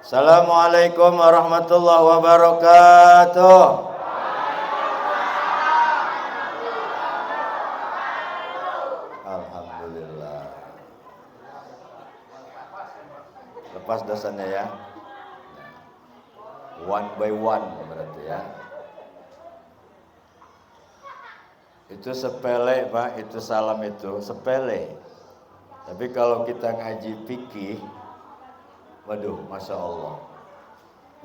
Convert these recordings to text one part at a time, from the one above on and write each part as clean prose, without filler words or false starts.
Assalamualaikum warahmatullahi wabarakatuh. Alhamdulillah. Lepas dosanya ya. One by one berarti ya. Itu sepele Pak, itu salam itu sepele. Tapi kalau kita ngaji fikih, waduh, Masya Allah.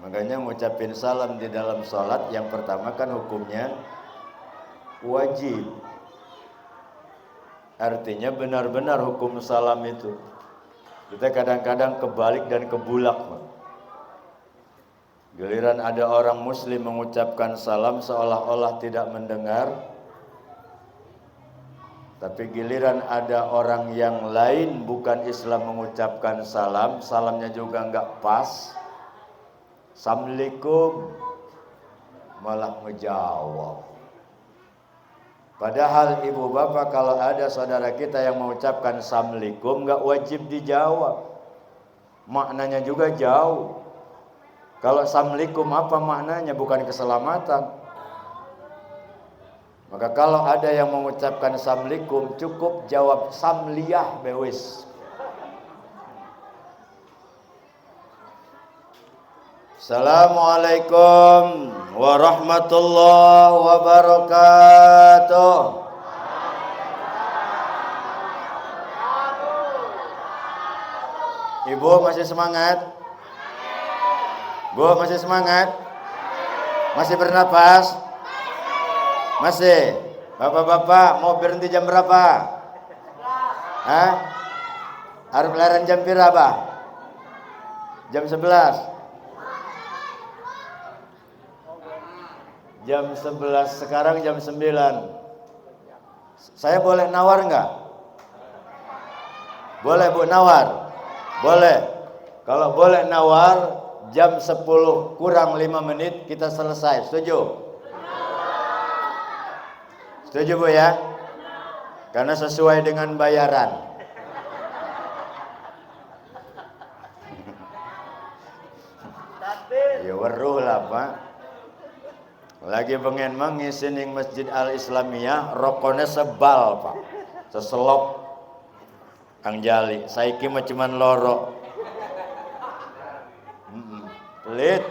Makanya ngucapin salam di dalam sholat yang pertama kan hukumnya wajib. Artinya benar-benar hukum salam itu. Kita kadang-kadang kebalik dan kebulak. Giliran ada orang muslim mengucapkan salam seolah-olah tidak mendengar. Tapi giliran ada orang yang lain bukan Islam mengucapkan salam, salamnya juga enggak pas. Assalamualaikum, malah ngejawab. Padahal ibu bapak kalau ada saudara kita yang mengucapkan Assalamualaikum enggak wajib dijawab. Maknanya juga jauh. Kalau Assalamualaikum apa maknanya? Bukan keselamatan. Maka kalau ada yang mengucapkan Assalamualaikum, cukup jawab Samliyah bewis. Assalamualaikum warahmatullahi wabarakatuh. Ibu masih semangat? Bu masih semangat? Masih bernapas? Masih? Bapak-bapak mau berhenti jam berapa? Hah? Harus leren jam berapa? Jam 11? Jam 11, sekarang jam 9. Saya boleh nawar enggak? Boleh Bu nawar? Boleh. Kalau boleh nawar, jam 10 kurang 5 menit kita selesai. Setuju? Setuju Bu ya? Karena sesuai dengan bayaran. Ya weruh lah Pak. Lagi pengen mengisining Masjid Al-Islamiyah, rokoknya sebal Pak. Seselop Kang Jali. Saiki mah cuman loro. Pelit.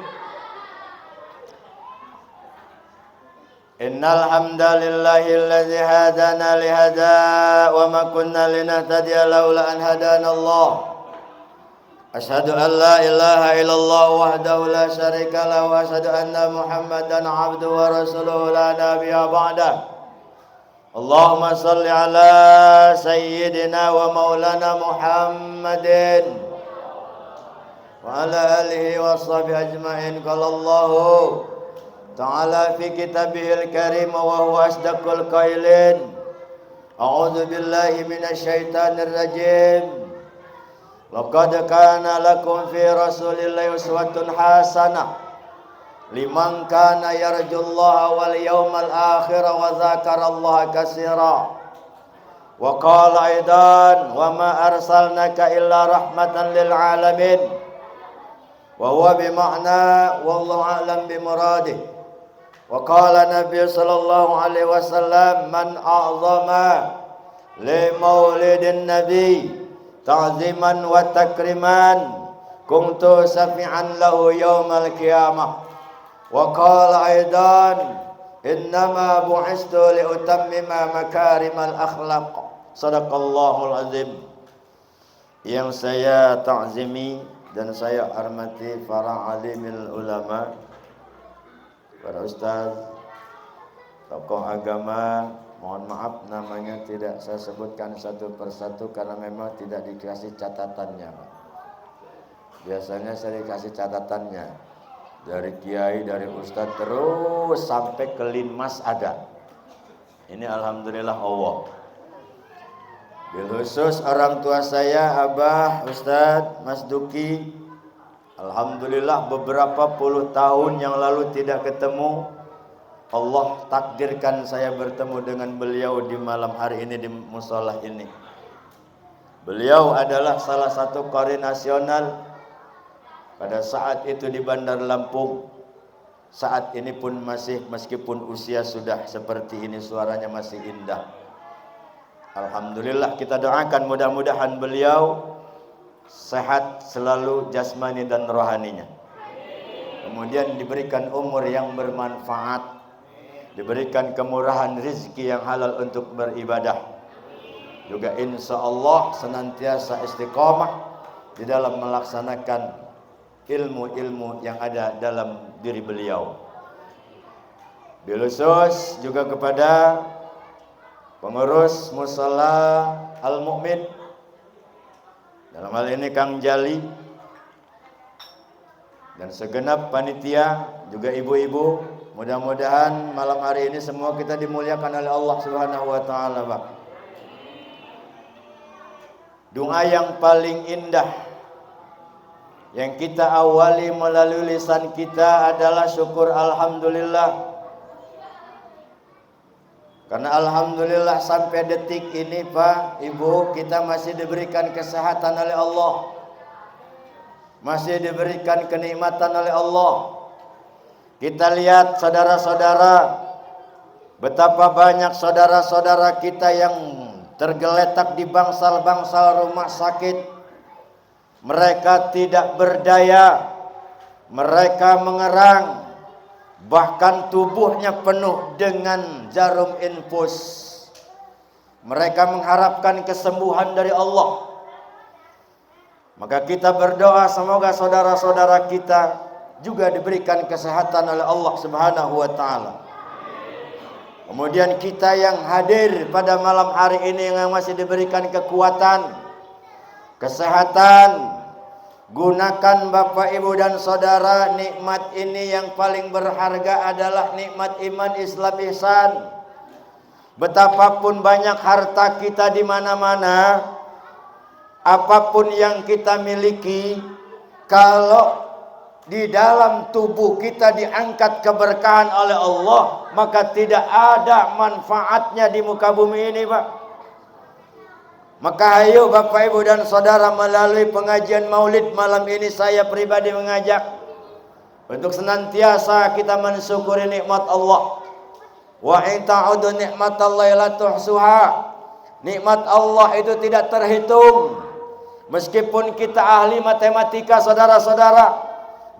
Innal hamdalillahilladzi hadana lihada wa ma kunna linahtadiya laula an hadanallah. Asyhadu an la ilaha illallah wahdahu la syarika lahu wa asyhadu anna Muhammadan abduhu wa rasuluhu la nabiyya ba'dah. Allahumma shalli ala sayyidina wa maulana Muhammadin wa ala alihi wa sahbihi ajma'in. Qala Allahu ta'ala fi kitabihil karim wa huwa asdaqul qailin. A'udzu billahi minasy syaithanir rajim. Laqad kana lakum fi rasulillahi uswatun hasanah liman kana yarjullaha wal yawmal akhir wa dzakarallaha katsira. Wa qala aidan wa ma arsalnaka illa rahmatan lil alamin. Wa huwa bi ma'na wallahu a'lam bi muradih. Wa qala Nabi sallallahu alaihi wasallam man a'zama li maulidin nabi ta'ziman wa takriman kuntu safi'an lahu yaumal qiyamah. Wa qala aidan innama bu'istu li utammima makarimal akhlaq. Sadaqallahul azim. Yang saya ta'zimi dan saya hormati para alimil ulama, para ustaz, tokoh agama, mohon maaf namanya tidak saya sebutkan satu persatu karena memang tidak dikasih catatannya. Biasanya saya dikasih catatannya dari kiai, dari ustaz terus sampai ke linmas ada. Ini alhamdulillah Allah. Bil khusus orang tua saya, Abah, Ustaz, Mas Duki, alhamdulillah beberapa puluh tahun yang lalu tidak ketemu. Allah takdirkan saya bertemu dengan beliau di malam hari ini di musola ini. Beliau adalah salah satu qari nasional pada saat itu di Bandar Lampung. Saat ini pun masih, meskipun usia sudah seperti ini, suaranya masih indah. Alhamdulillah, kita doakan mudah-mudahan beliau sehat selalu jasmani dan rohaninya. Kemudian diberikan umur yang bermanfaat, diberikan kemurahan rezeki yang halal untuk beribadah. Juga insya Allah senantiasa istiqamah di dalam melaksanakan ilmu-ilmu yang ada dalam diri beliau. Bilusus juga kepada pengurus Musala Al-Mu'min, dalam hal ini Kang Jali, dan segenap panitia, juga ibu-ibu. Mudah-mudahan malam hari ini semua kita dimuliakan oleh Allah Subhanahu wa taala, Pak. Doa yang paling indah yang kita awali melalui lisan kita adalah syukur alhamdulillah. Karena alhamdulillah sampai detik ini, Pak, Ibu, kita masih diberikan kesehatan oleh Allah, masih diberikan kenikmatan oleh Allah. Kita lihat saudara-saudara, betapa banyak saudara-saudara kita yang tergeletak di bangsal-bangsal rumah sakit. Mereka tidak berdaya, mereka mengerang, bahkan tubuhnya penuh dengan jarum infus. Mereka mengharapkan kesembuhan dari Allah. Maka kita berdoa semoga saudara-saudara kita juga diberikan kesehatan oleh Allah Subhanahu wa taala. Kemudian kita yang hadir pada malam hari ini yang masih diberikan kekuatan, kesehatan, gunakan Bapak Ibu dan Saudara nikmat ini. Yang paling berharga adalah nikmat iman, Islam, ihsan. Betapapun banyak harta kita di mana-mana, apapun yang kita miliki, kalau di dalam tubuh kita diangkat keberkahan oleh Allah, maka tidak ada manfaatnya di muka bumi ini, Pak. Maka ayo Bapak Ibu dan Saudara, melalui pengajian maulid malam ini saya pribadi mengajak untuk senantiasa kita mensyukuri nikmat Allah. Wa in ta'udu nikmatallahi la tuhsuha. Nikmat Allah itu tidak terhitung. Meskipun kita ahli matematika, saudara-saudara,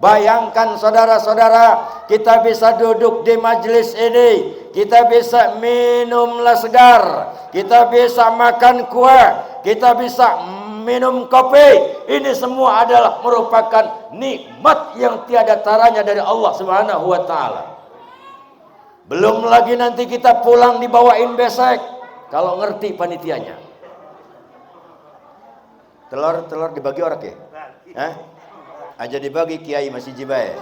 bayangkan saudara-saudara, kita bisa duduk di majelis ini, kita bisa minum segar, kita bisa makan kuah, kita bisa minum kopi. Ini semua adalah merupakan nikmat yang tiada taranya dari Allah Subhanahu wa taala. Belum lagi nanti kita pulang dibawain besek, kalau ngerti panitianya. Telur dibagi orang ya? Hah? Aja dibagi kiai masih jiba ya.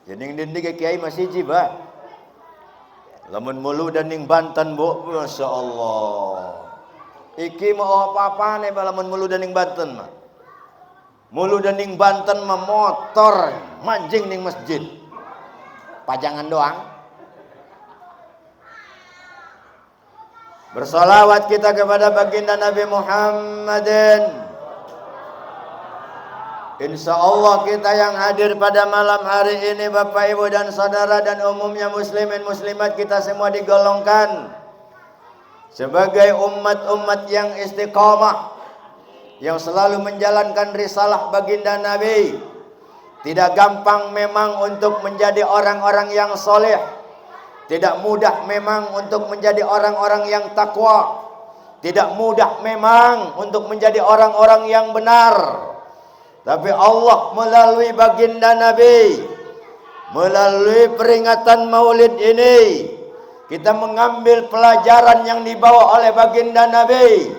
Jadi dindik kiai masih jiba. Lamun mulu dan ning Banten, Bu, Masya Allah. Iki mau apa-apa nih lamun mulu dan ning Banten mah. Mulu dan ning Banten mah motor manjing ning masjid. Pajangan doang. Bersolawat kita kepada baginda Nabi Muhammadin. Insya Allah kita yang hadir pada malam hari ini, Bapak Ibu dan Saudara, dan umumnya muslimin muslimat, kita semua digolongkan sebagai umat-umat yang istiqamah, yang selalu menjalankan risalah baginda Nabi. Tidak gampang memang untuk menjadi orang-orang yang soleh. Tidak mudah memang untuk menjadi orang-orang yang takwa. Tidak mudah memang untuk menjadi orang-orang yang benar. Tapi Allah melalui baginda Nabi, melalui peringatan maulid ini, kita mengambil pelajaran yang dibawa oleh baginda Nabi.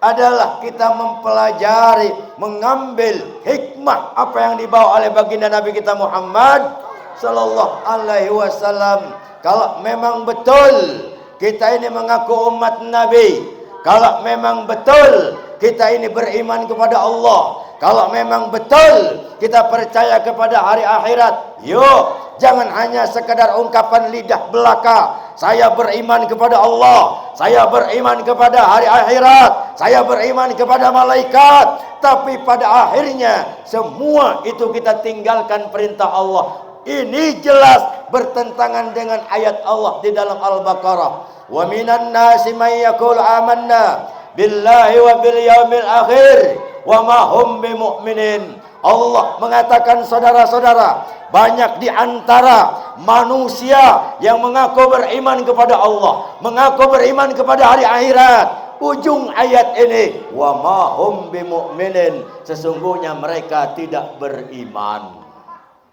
Adalah kita mempelajari, mengambil hikmah apa yang dibawa oleh baginda Nabi kita Muhammad Sallallahu Alaihi Wasallam. Kalau memang betul kita ini mengaku umat Nabi, kalau memang betul kita ini beriman kepada Allah, kalau memang betul kita percaya kepada hari akhirat, yuk Jangan hanya sekedar ungkapan lidah belaka. Saya beriman kepada Allah, saya beriman kepada hari akhirat, saya beriman kepada malaikat. Tapi pada akhirnya semua itu kita tinggalkan perintah Allah. Ini jelas bertentangan dengan ayat Allah di dalam Al-Baqarah. Wa minan nasi may yaqulu amanna billahi wa bil yaumil akhir wa ma hum bimu'minin. Allah mengatakan, saudara-saudara, banyak di antara manusia yang mengaku beriman kepada Allah, mengaku beriman kepada hari akhirat. Ujung ayat ini, wa ma hum bimu'minin, sesungguhnya mereka tidak beriman.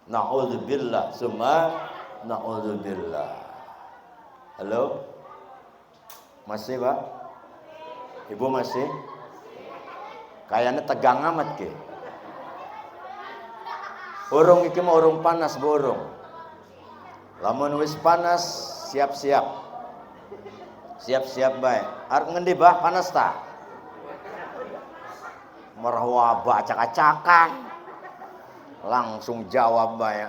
Na'udzubillah, summa na'udzubillah. Halo? Masih, Pak? Ibu masih? Kayaknya tegang amat ke. Urung iki mah urung panas, burung. Lamun wis panas, siap-siap. Siap-siap bae. Arep ngendi bah panas ta? Merhwa acak-acakan. Langsung jawab bae.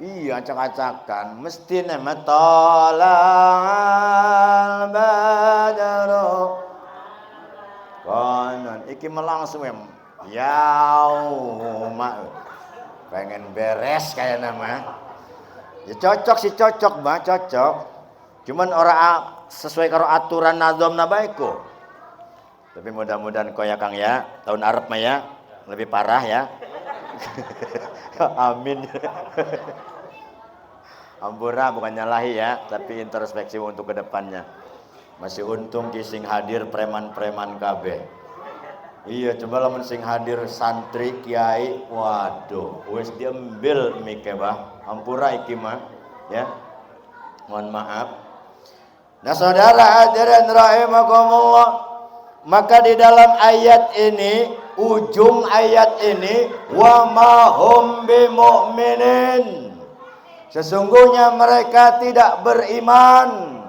Iya, acak-acakan. Mestine matalal badru. Konon iki melangsung yauma pengen beres kayak nama. Ya cocok sih, cocok bah, cocok. Cuman orang sesuai karo aturan nazam nabaiku. Tapi mudah-mudahan kau ya Kang ya, tahun Arab mah ya lebih parah ya. Amin. Ampura bukan nyalahi ya, tapi introspeksi untuk kedepannya. Masih untung kising hadir preman-preman kabeh. Iya, coba lamun sing hadir santri kiai, waduh, wis diambil mike bah. Ampura iki mah ya. Mohon maaf. Nah, saudara hadirin rahimakumullah, maka di dalam ayat ini, ujung ayat ini, wa ma hum bimu'minin, sesungguhnya mereka tidak beriman.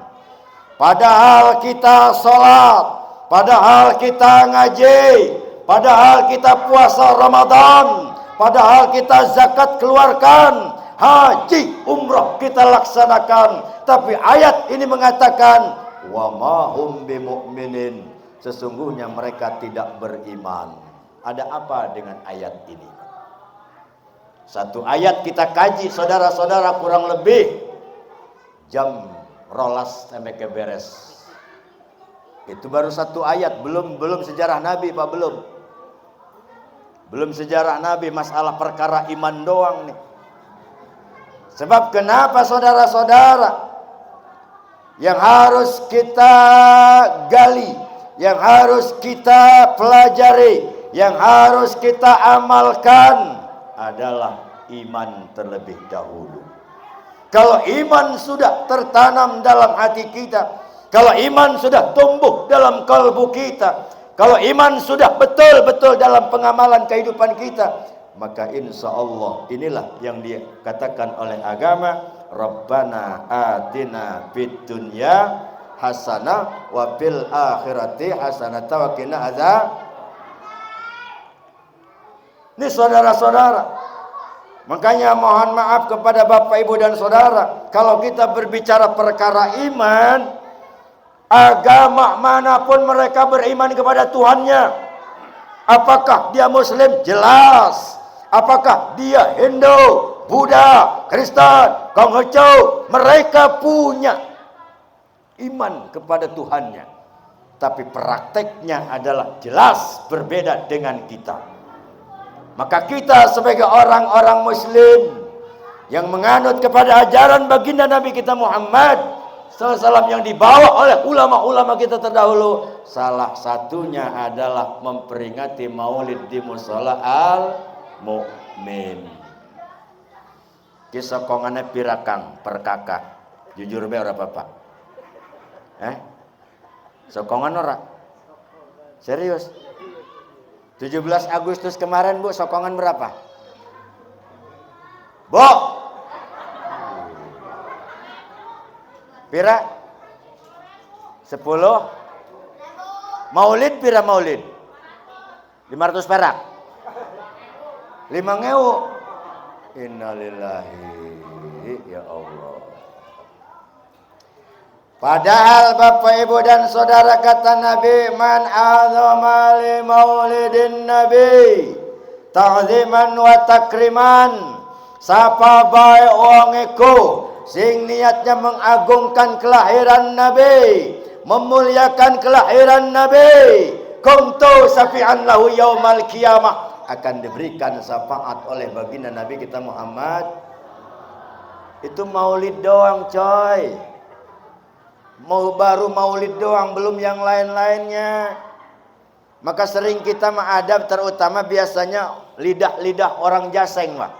Padahal kita sholat, padahal kita ngaji, padahal kita puasa Ramadan, padahal kita zakat keluarkan, haji umrah kita laksanakan. Tapi ayat ini mengatakan, wa ma hum bimu'minin, sesungguhnya mereka tidak beriman. Ada apa dengan ayat ini? Satu ayat kita kaji, saudara-saudara, kurang lebih jam rolas sampai ke beres. Itu baru satu ayat, belum sejarah Nabi, Pak, belum sejarah Nabi, masalah perkara iman doang nih. Sebab kenapa saudara-saudara yang harus kita gali, yang harus kita pelajari, yang harus kita amalkan adalah iman terlebih dahulu. Kalau iman sudah tertanam dalam hati kita, kalau iman sudah tumbuh dalam kalbu kita, kalau iman sudah betul-betul dalam pengamalan kehidupan kita, maka insya Allah inilah yang dikatakan oleh agama, Rabbana atina fid dunya hasanah wa fil akhirati hasanah wa qina azab. Ini saudara-saudara, makanya mohon maaf kepada Bapak, Ibu, dan saudara, kalau kita berbicara perkara iman, agama manapun mereka beriman kepada Tuhannya. Apakah dia Muslim? Jelas. Apakah dia Hindu, Buddha, Kristen, Konghucu, mereka punya iman kepada Tuhannya. Tapi prakteknya adalah jelas berbeda dengan kita. Maka kita sebagai orang-orang Muslim yang menganut kepada ajaran baginda Nabi kita Muhammad SAW yang dibawa oleh ulama-ulama kita terdahulu, salah satunya adalah memperingati maulid di mushola al-mu'min. Kisah kongannya pirakang per kakak, jujur be ora bapak? Sokongan ora? Serius? 17 Agustus kemarin Bu, sokongan berapa? Bu? Pira? 10? Maulid pira maulid? 500 perak? 5.000? Innalillahi ya Allah. Padahal Bapak Ibu dan Saudara kata Nabi, man azama li maulidin Nabi ta'ziman wa takriman. Sapa bae wong iku sing niatnya mengagungkan kelahiran Nabi, memuliakan kelahiran Nabi, kuntu syafi'an lahu yaumal qiyamah, akan diberikan syafaat oleh baginda Nabi kita Muhammad. Itu maulid doang coy. Mau baru maulid doang, belum yang lain-lainnya. Maka sering kita mengadab, terutama biasanya lidah-lidah orang Jaseng, Pak.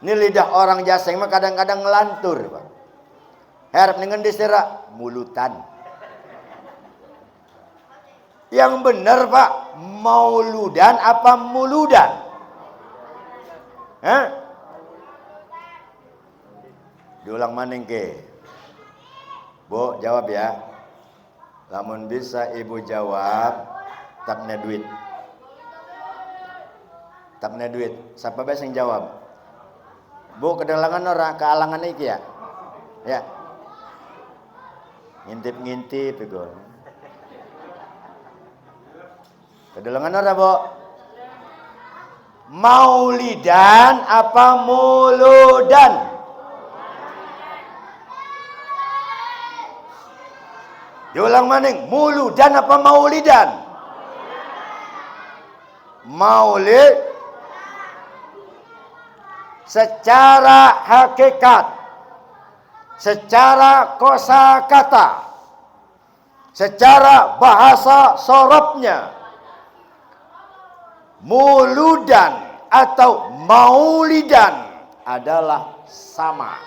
Ini lidah orang Jaseng mah kadang-kadang ngelantur, Pak. Harap dengan diserak mulutan. Yang benar, Pak, mauludan apa muludan? Hah? Diulang maning ke. Bu, jawab ya. Lamun bisa ibu jawab, taknya duit. Taknya duit. Siapa biasa yang jawab? Bu, kedalangan orang kealangan iki ya? Ya. Ngintip-ngintip itu. Kedalangan orang, Bu? Maulidan apa muludan? Diulang maning, muludan apa maulidan? Maulid secara hakikat, secara kosakata, secara bahasa sorobnya, muludan atau maulidan adalah sama.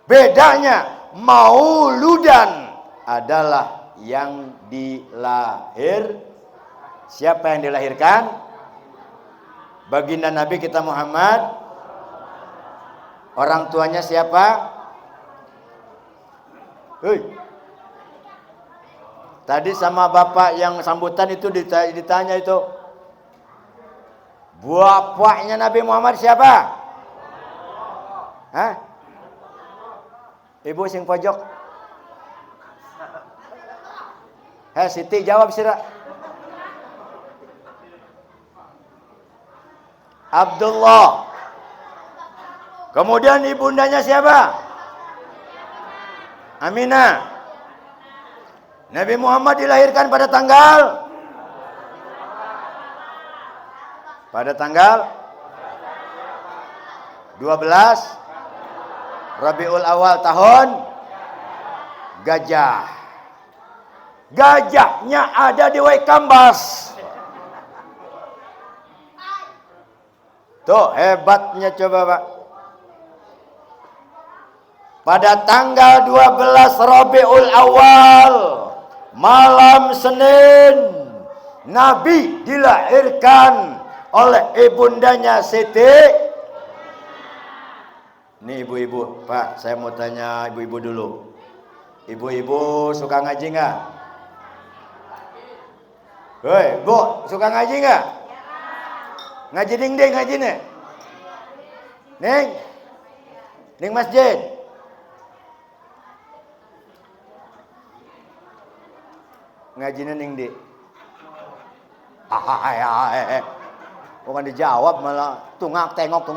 Bedanya mauludan adalah yang siapa yang dilahirkan? Baginda Nabi kita Muhammad. Orang tuanya siapa? Tadi sama bapak yang sambutan itu ditanya itu, bapaknya Nabi Muhammad siapa? Hah? Ibu sing pojok. Siti jawab sira. Abdullah. Kemudian ibundanya siapa? Aminah. Nabi Muhammad dilahirkan pada tanggal 12 Rabiul Awal tahun Gajah. Gajahnya ada di Waikambas. Tuh hebatnya coba, Pak. Pada tanggal 12 Rabiul Awal, malam Senin, Nabi dilahirkan oleh ibundanya Siti. Nih ibu-ibu, Pak, saya mau tanya ibu-ibu dulu. Ibu-ibu suka ngaji nggak? Hei, Bu, suka ngaji nggak? Ngaji ding-ding, ngaji nih. Ning masjid. Ngajinya ning di. Bukan dijawab malah tungak tengok.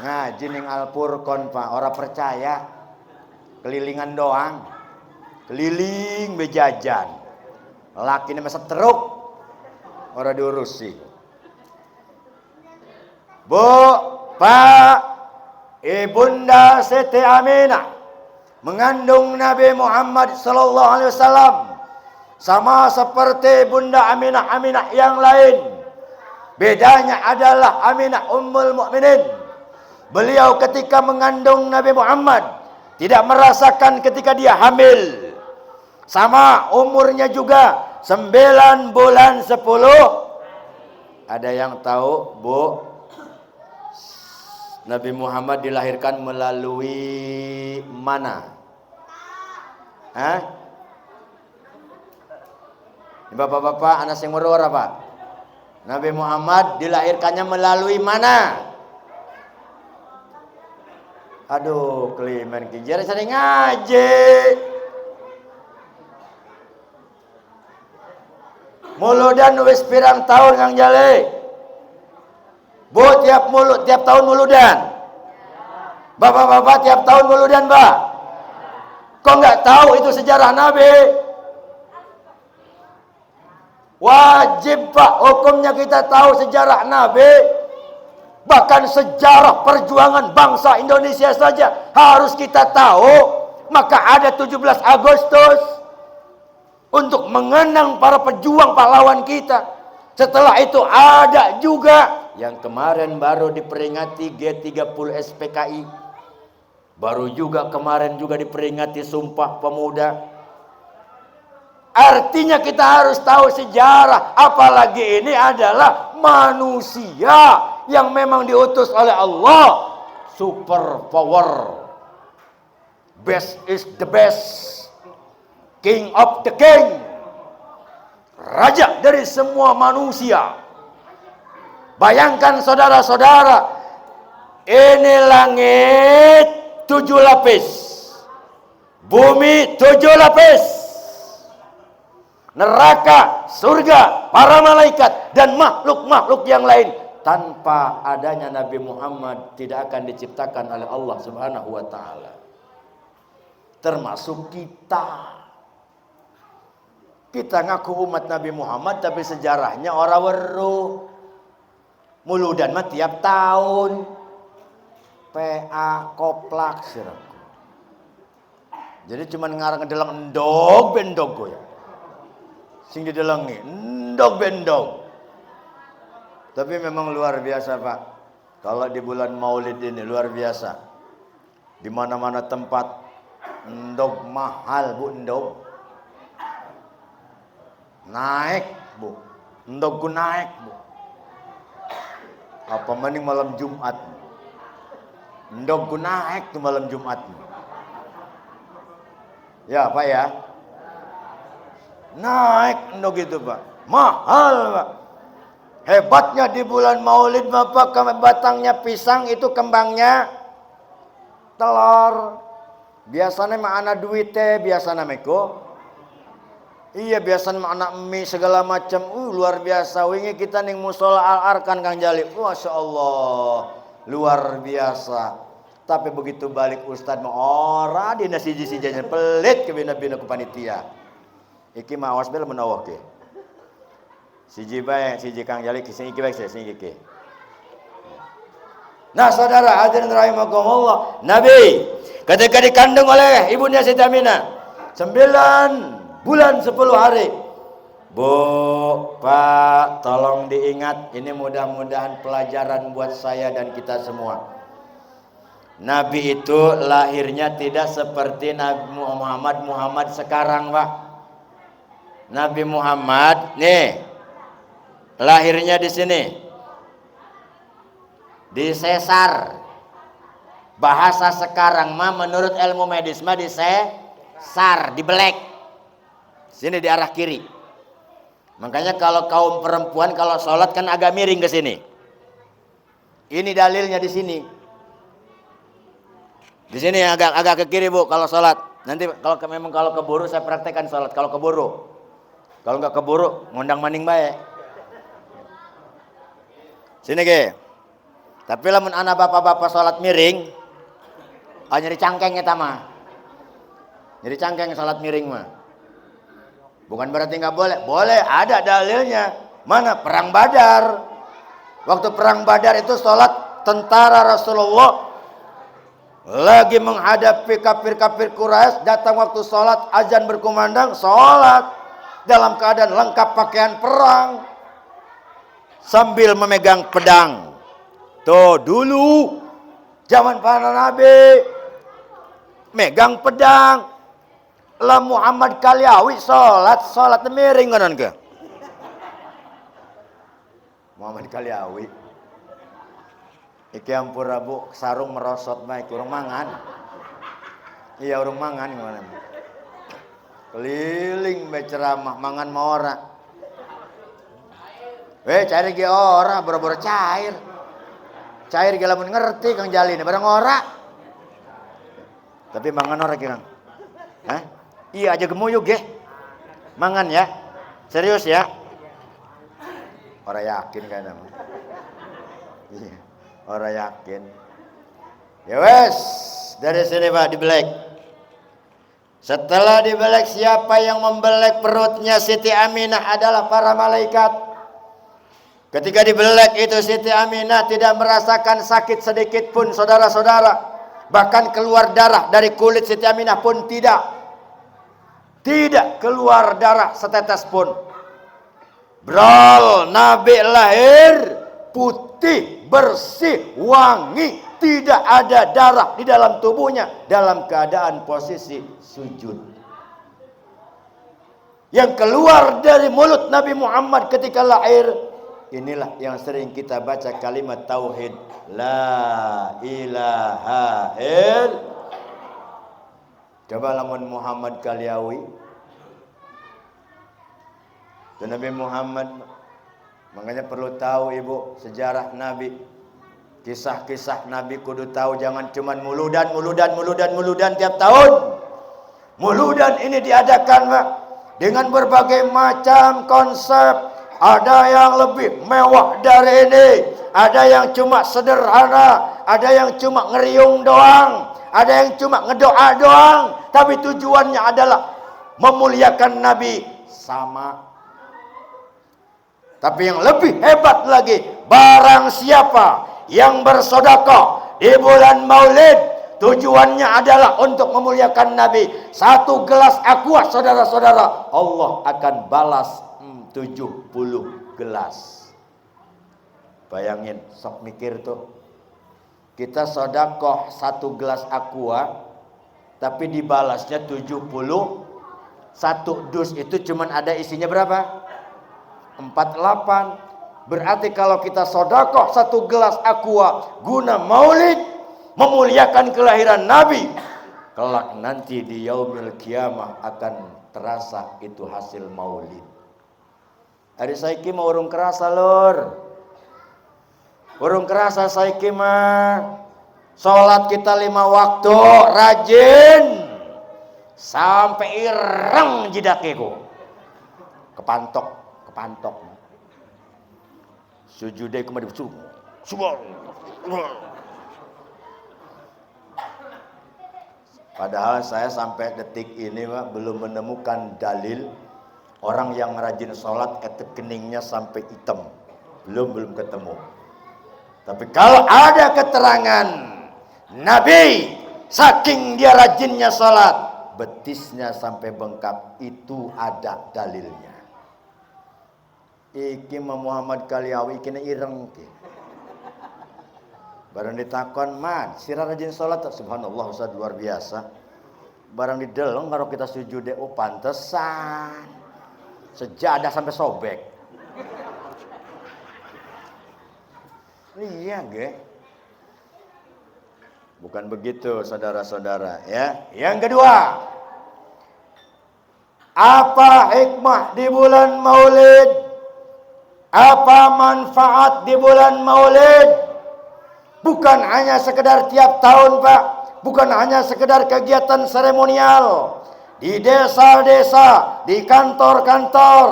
Ngaji ning Al-Furqon, Pak, orang percaya. Kelilingan doang. Keliling bejajan. Laki ini masa teruk. Orang diurusi. Bu, Pak, ibunda Siti Aminah mengandung Nabi Muhammad sallallahu alaihi wasallam. Sama seperti Bunda Aminah yang lain. Bedanya adalah Aminah Ummul Mukminin. Beliau ketika mengandung Nabi Muhammad tidak merasakan ketika dia hamil. Sama umurnya juga 9 bulan 10. Ada yang tahu, Bu? Nabi Muhammad dilahirkan melalui mana? Hah? Bapak-bapak, anak sing merur apa? Nabi Muhammad dilahirkannya melalui mana? Aduh, kelimen kijar sering ngaji. Muludan wis pirang tahun Kang Jale? Bu, tiap tahun muludan. Bapak-bapak tiap tahun muludan, Pak. Kok nggak tahu itu sejarah Nabi? Wajib, Pak, hukumnya kita tahu sejarah Nabi. Bahkan sejarah perjuangan bangsa Indonesia saja harus kita tahu. Maka ada 17 Agustus untuk mengenang para pejuang pahlawan kita. Setelah itu ada juga yang kemarin baru diperingati G30 SPKI. Baru juga kemarin juga diperingati Sumpah Pemuda. Artinya kita harus tahu sejarah. Apalagi ini adalah manusia yang memang diutus oleh Allah. Super power. Best is the best. King of the king. Raja dari semua manusia. Bayangkan saudara-saudara. Ini langit 7 lapis. Bumi 7 lapis. Neraka, surga, para malaikat dan makhluk-makhluk yang lain. Tanpa adanya Nabi Muhammad tidak akan diciptakan oleh Allah Subhanahu wa ta'ala. Termasuk kita. Kita ngaku umat Nabi Muhammad tapi sejarahnya orang weruh. Muludan mah tiap tahun. PA koplak siraku. Jadi cuman ngarang ngedelang endog bendog ya. Sing didelengi endog bendog. Tapi memang luar biasa, Pak. Kalau di bulan Maulid ini luar biasa. Di mana-mana tempat endog mahal, Bu, endog. Naik, Bu. Endogku naik, Bu. Apa mending malam Jumat. Endogku naik tuh malam Jumat. Ya, Pak ya. Naik endog itu, Pak. Mahal, Pak. Hebatnya di bulan Maulid, Bapak, batangnya pisang itu kembangnya telur. Biasanya mah anak duit teh, biasanya meko. Iya, biasanya mah anak mie segala macam. Luar biasa. Wingi kita ning musola Al-Arkan Kang Jalip. Masya Allah. Luar biasa. Tapi begitu balik Ustadz mah ora dina siji-sijinya pelit ke bina-bina ku panitia. Iki mah awas bel menawah ke. Siji bae, siji Kang Jalik, sing iki bae, sing iki. Nah, saudara hadirin rahimakumullah, Nabi ketika dikandung oleh ibunda Siti Aminah 9 bulan 10 hari. Bu, Pak, tolong diingat, ini mudah-mudahan pelajaran buat saya dan kita semua. Nabi itu lahirnya tidak seperti Nabi Muhammad sekarang, Pak. Nabi Muhammad nih lahirnya di sini, di sesar. Bahasa sekarang mah menurut ilmu medis mah di sesar, dibelek. Sini di arah kiri. Makanya kalau kaum perempuan kalau sholat kan agak miring ke sini. Ini dalilnya di sini. Di sini agak ke kiri, Bu, kalau sholat. Nanti kalau keburu saya praktekkan sholat. Kalau keburu. Kalau nggak keburu, ngundang maning bae. Sini ge. Tapi lamun anak bapak-bapak sholat miring, nyeri cangkeng eta mah. Nyeri cangkeng sholat miring mah. Bukan berarti nggak boleh. Boleh, ada dalilnya. Mana? Perang Badar. Waktu perang Badar itu sholat tentara Rasulullah lagi menghadapi kafir-kafir Quraisy. Datang waktu sholat, azan berkumandang, sholat dalam keadaan lengkap pakaian perang sambil memegang pedang. Tuh dulu zaman para nabi megang pedang. Lah Muhammad Kaliawi sholat miring kanan ke Muhammad Kaliawi iki ampura, Bu, sarung merosot baik urang mangan. Iya, urang mangan gimana? Keliling bae ceramah mangan maora. Cair ge ora boro-boro cair. Cair ge lamun ngerti Kang Jalin bareng ora. Tapi mangan ora Kang? Hah? Iya aja gemuyuk ge. Mangan ya. Serius ya. Ora yakin kan mah. Iya. Ora yakin. Ya wes, dari sini Pak dibelek. Setelah dibelek, siapa yang membelek perutnya Siti Aminah adalah para malaikat. Ketika dibelek itu Siti Aminah tidak merasakan sakit sedikit pun saudara-saudara. Bahkan keluar darah dari kulit Siti Aminah pun tidak. Tidak keluar darah setetes pun. Brol, Nabi lahir putih, bersih, wangi. Tidak ada darah di dalam tubuhnya dalam keadaan posisi sujud. Yang keluar dari mulut Nabi Muhammad ketika lahir, inilah yang sering kita baca kalimat tauhid, la ilaha illallah. Coba lamun Muhammad Kaliawi, itu Nabi Muhammad. Makanya perlu tahu ibu sejarah Nabi. Kisah-kisah Nabi kudu tahu, jangan cuman muludan tiap tahun. Muludan ini diadakan Pak dengan berbagai macam konsep. Ada yang lebih mewah dari ini, ada yang cuma sederhana, ada yang cuma ngeriung doang, ada yang cuma ngedoa doang, tapi tujuannya adalah memuliakan Nabi sama. Tapi yang lebih hebat lagi, barang siapa yang bersedekah di bulan Maulid, tujuannya adalah untuk memuliakan Nabi. 1 gelas aqua saudara-saudara, Allah akan balas 70 gelas. Bayangin, sok mikir tuh. Kita sedekah 1 gelas aqua, tapi dibalasnya 70. 1 dus itu cuman ada isinya berapa? 48. Berarti kalau kita sedekah 1 gelas aqua guna maulid, memuliakan kelahiran Nabi, kelak nanti di yaumil kiamah akan terasa itu hasil maulid. Hari saiki mau urung kerasa lur. Urung kerasa saiki mah. Salat kita 5 waktu rajin sampai ireng jidakeku. Kepantok. Sujudnya kemana padahal saya sampai detik ini Pak, belum menemukan dalil orang yang rajin sholat etek keningnya sampai hitam. Belum ketemu. Tapi kalau ada keterangan Nabi saking dia rajinnya sholat betisnya sampai bengkak, itu ada dalilnya. Iki Muhammad Kaliawi kena ireng ki. Barang ditakon man, sira rajin salat, subhanallah Ustaz luar biasa. Barang dideleng karo kita sujud oh pantesan. Sejadah sampai sobek. Iya ge. Bukan begitu saudara-saudara ya. Yang kedua, apa hikmah di bulan Maulid? Apa manfaat di bulan Maulid? Bukan hanya sekedar tiap tahun Pak, bukan hanya sekedar kegiatan seremonial. Di desa-desa, di kantor-kantor,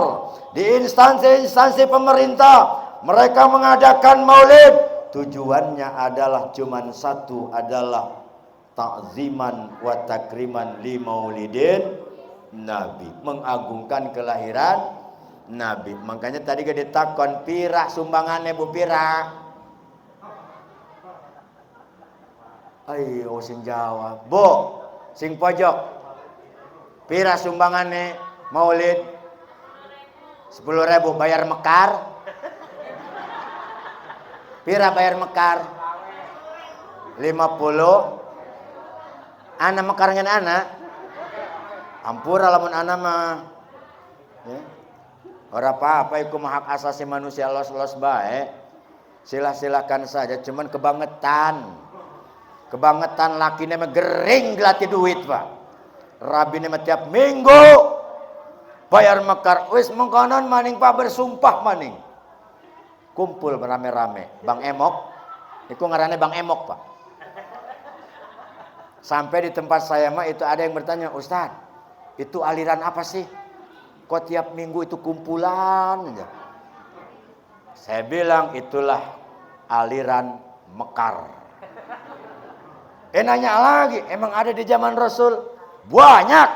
di instansi-instansi pemerintah, mereka mengadakan Maulid. Tujuannya adalah cuman satu, adalah ta'ziman wa takriman li maulidin Nabi, mengagungkan kelahiran Nabi. Makanya tadi gak ditakon pira sumbangannya Bu pira. Ayo sing jawab. Bu, sing pojok. Pira sumbangannya Maulid? 10.000 bayar mekar. Pira bayar mekar? 50. Ana mekar ngan ana. Ampura lamun ana mah. Ya. Ora apa-apa iku hak asasi manusia los-los bae. Silakan saja, cuman kebangetan. Kebangetan lakine mah gering gelati duit, Pak. Rabine mah tiap minggu bayar mekar. Wis mengkonon maning Pak bersumpah maning. kumpul rame-rame. Bang Emok, itu ngarannya Bang Emok Pak. Sampai di tempat saya mah itu ada yang bertanya, Ustaz, itu aliran apa sih? Kok tiap minggu itu kumpulan aja? Saya bilang itulah aliran mekar. Nanya lagi, emang ada di zaman Rasul? Banyak.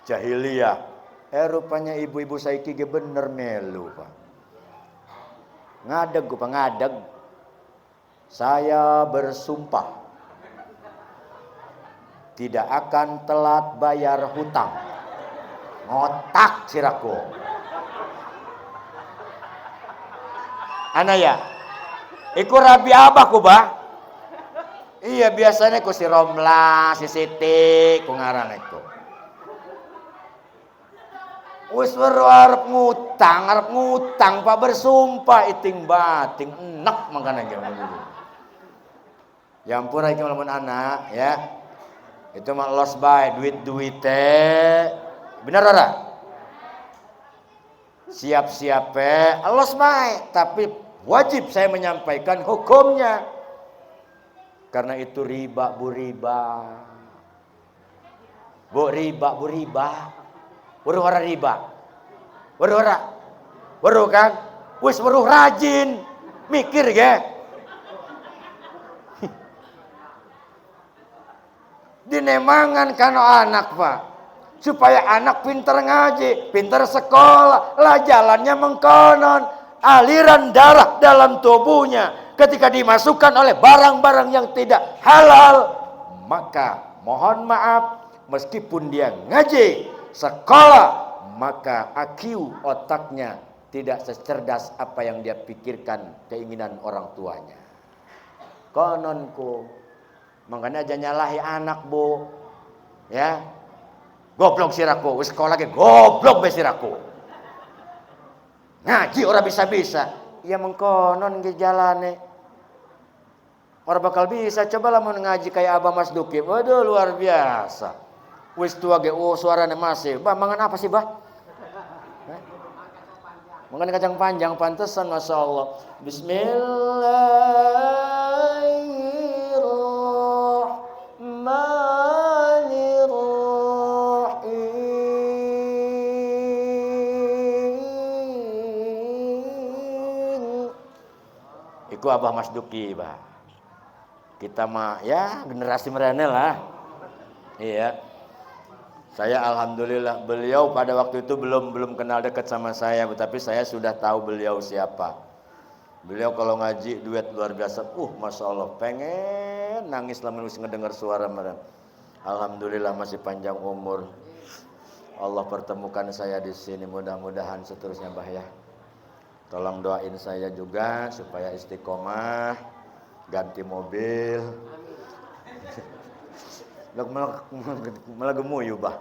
Jahiliyah. Rupanya ibu-ibu saiki ge bener melu Pak. Ngadeg Pak, ngadeg. Saya bersumpah tidak akan telat bayar hutang. Ngotak siraku. Anaya, iku rabi abah ku bah. Iya biasanya ku si Romla, si Siti, ku ngarang itu. Wis weruh arep ngutang Pak bersumpah iting bating enak mangkana jaman dulu. Ya ampun iki lamun anak ya. Itu mah lost by duit teh. Bener ora? Siap-siap lost by, tapi wajib saya menyampaikan hukumnya. Karena itu riba bu riba. Bu riba. Weruh ora riba. Weruh kan? Wis weruh rajin. Mikir ge. Dinemangan kano anak Pak. Supaya anak pinter ngaji, pinter sekolah, lah jalannya mengkonon. Aliran darah dalam tubuhnya ketika dimasukkan oleh barang-barang yang tidak halal, maka mohon maaf, meskipun dia ngaji, sekolah, maka IQ otaknya tidak secerdas apa yang dia pikirkan keinginan orang tuanya. Kononku, makanya aja nyalahi anak bu, ya, goblok siraku, sekolah lagi goblok be siraku, ngaji orang bisa, ya mengkonon ke jalane, orang bakal bisa, cobalah mau ngaji kayak Abah Mas Duki, waduh luar biasa, wis tua ge, suaranya masih, bah mangan apa sih bah? Mangan kacang panjang, pantesan masya Allah. Bismillahirrahmanirrahim. Iku Abah Mas Duki, bah. Kita mah ya generasi merene lah. Iya. Saya alhamdulillah, beliau pada waktu itu belum kenal dekat sama saya, tapi saya sudah tahu beliau siapa. Beliau kalau ngaji duet luar biasa. Masya Allah, pengen nangis lama nulis ngedengar suara mereka. Alhamdulillah masih panjang umur. Allah pertemukan saya di sini, mudah-mudahan seterusnya bah ya. Tolong doain saya juga supaya istiqomah, ganti mobil. Malah gemuyu bah.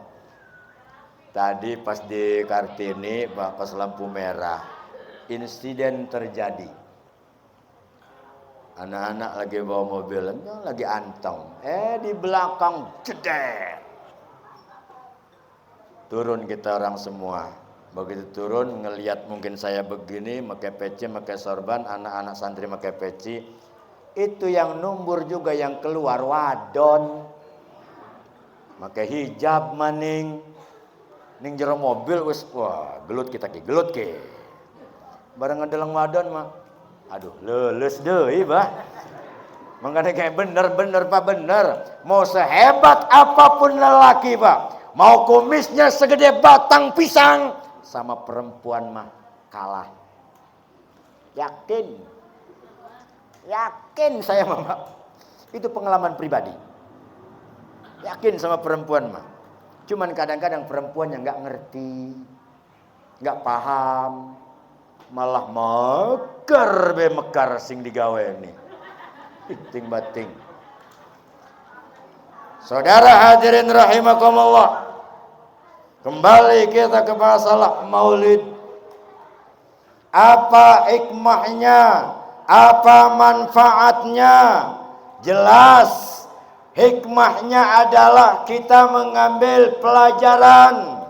Tadi pas di Kartini, pas lampu merah, insiden terjadi. Anak-anak lagi bawa mobil, lagi anteng. Di belakang jedek. Turun kita orang semua. Begitu turun, ngelihat mungkin saya begini, pakai peci, pakai sorban, anak-anak santri pakai peci. Itu yang numbur juga yang keluar wadon. Pakai hijab maning, ning jero mobil wis wah gelut kita ki, gelut ki. Bareng ngedeleng wadon mah, aduh lulus deui bah. Mangkana kayak bener Pak bener. Mau sehebat apapun lelaki Pak, mau kumisnya segede batang pisang, sama perempuan mah kalah. Yakin saya mah, itu pengalaman pribadi. Yakin sama perempuan mah. Cuman kadang-kadang perempuan yang nggak ngerti, nggak paham, malah mekar sing digawe ini. Ting bating. Saudara hadirin rahimakumullah. Kembali kita ke masalah maulid. Apa hikmahnya? Apa manfaatnya? Jelas. Hikmahnya adalah kita mengambil pelajaran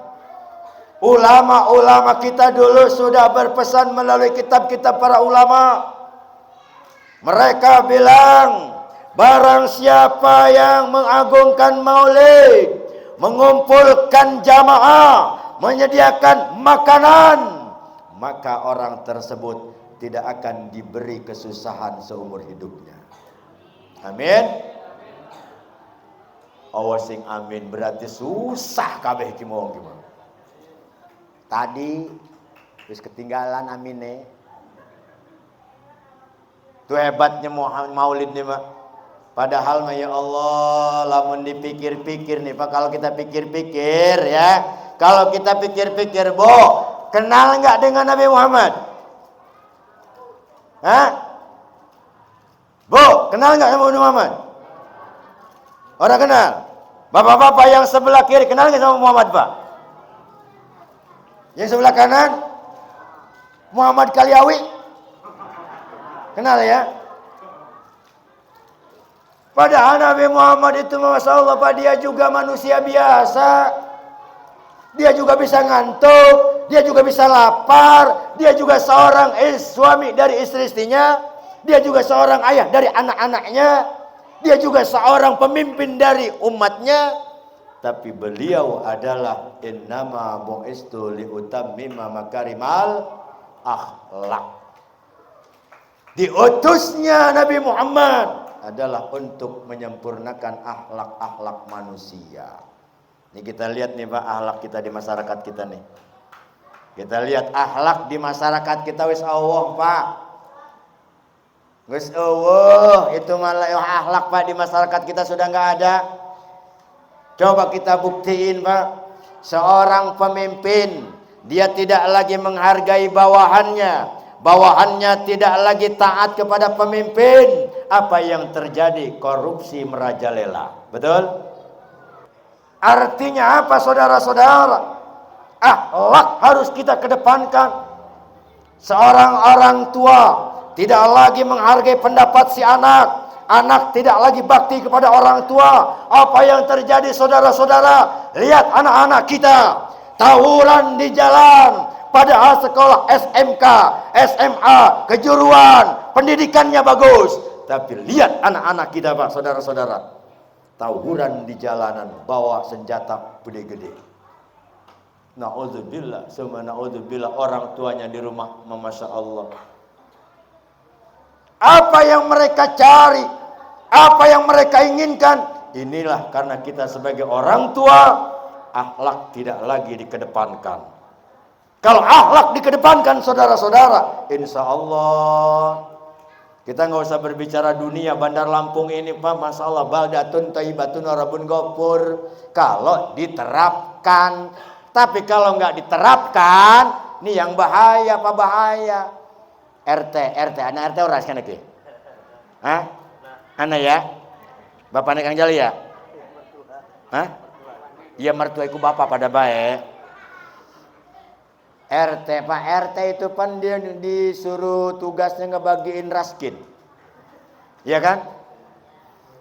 Ulama-ulama kita dulu sudah berpesan melalui kitab-kitab para ulama. Mereka bilang, barang siapa yang mengagungkan maulid, mengumpulkan jamaah, menyediakan makanan, maka orang tersebut tidak akan diberi kesusahan seumur hidupnya. Amin. Awasing amin berarti susah kabeh kimong gimana. Tadi terus ketinggalan amine. Itu hebatnya maulid nih, Pak. Padahal mah ya Allah, lamun dipikir-pikir nih, Pak, kalau kita pikir-pikir ya, kalau kita pikir-pikir, kenal nggak dengan Nabi Muhammad? Hah? Kenal nggak sama Nabi Muhammad? Orang kenal? Bapak-bapak yang sebelah kiri kenal nggak sama Muhammad, Pak? Yang sebelah kanan Muhammad Kaliawi, kenal ya? Padahal Nabi Muhammad itu Masya Allah, Pak, dia juga manusia biasa. Dia juga bisa ngantuk, dia juga bisa lapar, dia juga seorang suami dari istri-istrinya, dia juga seorang ayah dari anak-anaknya, dia juga seorang pemimpin dari umatnya. Tapi beliau adalah innama bu'istu liutammima makarimal akhlak. Diutusnya Nabi Muhammad adalah untuk menyempurnakan akhlak-akhlak manusia. Ini kita lihat nih, Pak, akhlak kita di masyarakat kita nih. Kita lihat akhlak di masyarakat kita, wis Allah, Pak. Wis Allah, itu malah akhlak, Pak, di masyarakat kita sudah nggak ada. Coba kita buktiin, Pak. Seorang pemimpin, dia tidak lagi menghargai bawahannya. Bawahannya tidak lagi taat kepada pemimpin. Apa yang terjadi? Korupsi merajalela. Betul? Artinya apa, saudara-saudara? Akhlak harus kita kedepankan. Seorang orang tua tidak lagi menghargai pendapat si anak. Anak tidak lagi bakti kepada orang tua. Apa yang terjadi, saudara-saudara? Lihat anak-anak kita tawuran di jalan. Padahal sekolah SMK, SMA, kejuruan, pendidikannya bagus. Tapi lihat anak-anak kita, Pak, saudara-saudara, tawuran di jalanan, bawa senjata gede-gede. Na'udzubillah, summa na'udzubillah, orang tuanya di rumah, Masya Allah. Apa yang mereka cari, apa yang mereka inginkan, inilah karena kita sebagai orang tua, akhlak tidak lagi dikedepankan. Kalau akhlak dikedepankan, saudara-saudara, insya Allah kita nggak usah berbicara dunia. Bandar Lampung ini, Pak, Masya Allah, baldatun thayyibatun warabun ghafur. Kalau diterapkan, tapi kalau nggak diterapkan, ini yang bahaya, Pak, bahaya. RT, anak RT orang kan lagi? Hah? Anak ya? Bapak Kang Jali ya? Hah? Iya, mertua iku bapak pada baik. RT, Pak, RT itu kan dia disuruh tugasnya ngebagiin raskin. Iya kan?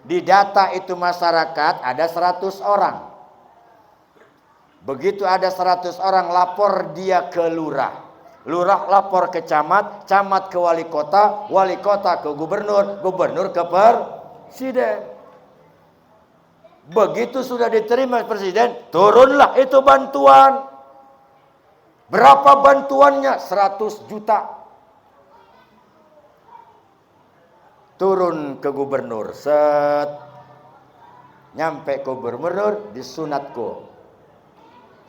Di data itu masyarakat ada 100 orang. Begitu ada 100 orang, lapor dia ke lurah. Lurah lapor ke camat, camat ke wali kota ke gubernur, gubernur ke presiden. Begitu sudah diterima presiden, turunlah itu bantuan. Berapa bantuannya? 100 juta. Turun ke gubernur, set. Nyampe ke gubernur, disunatku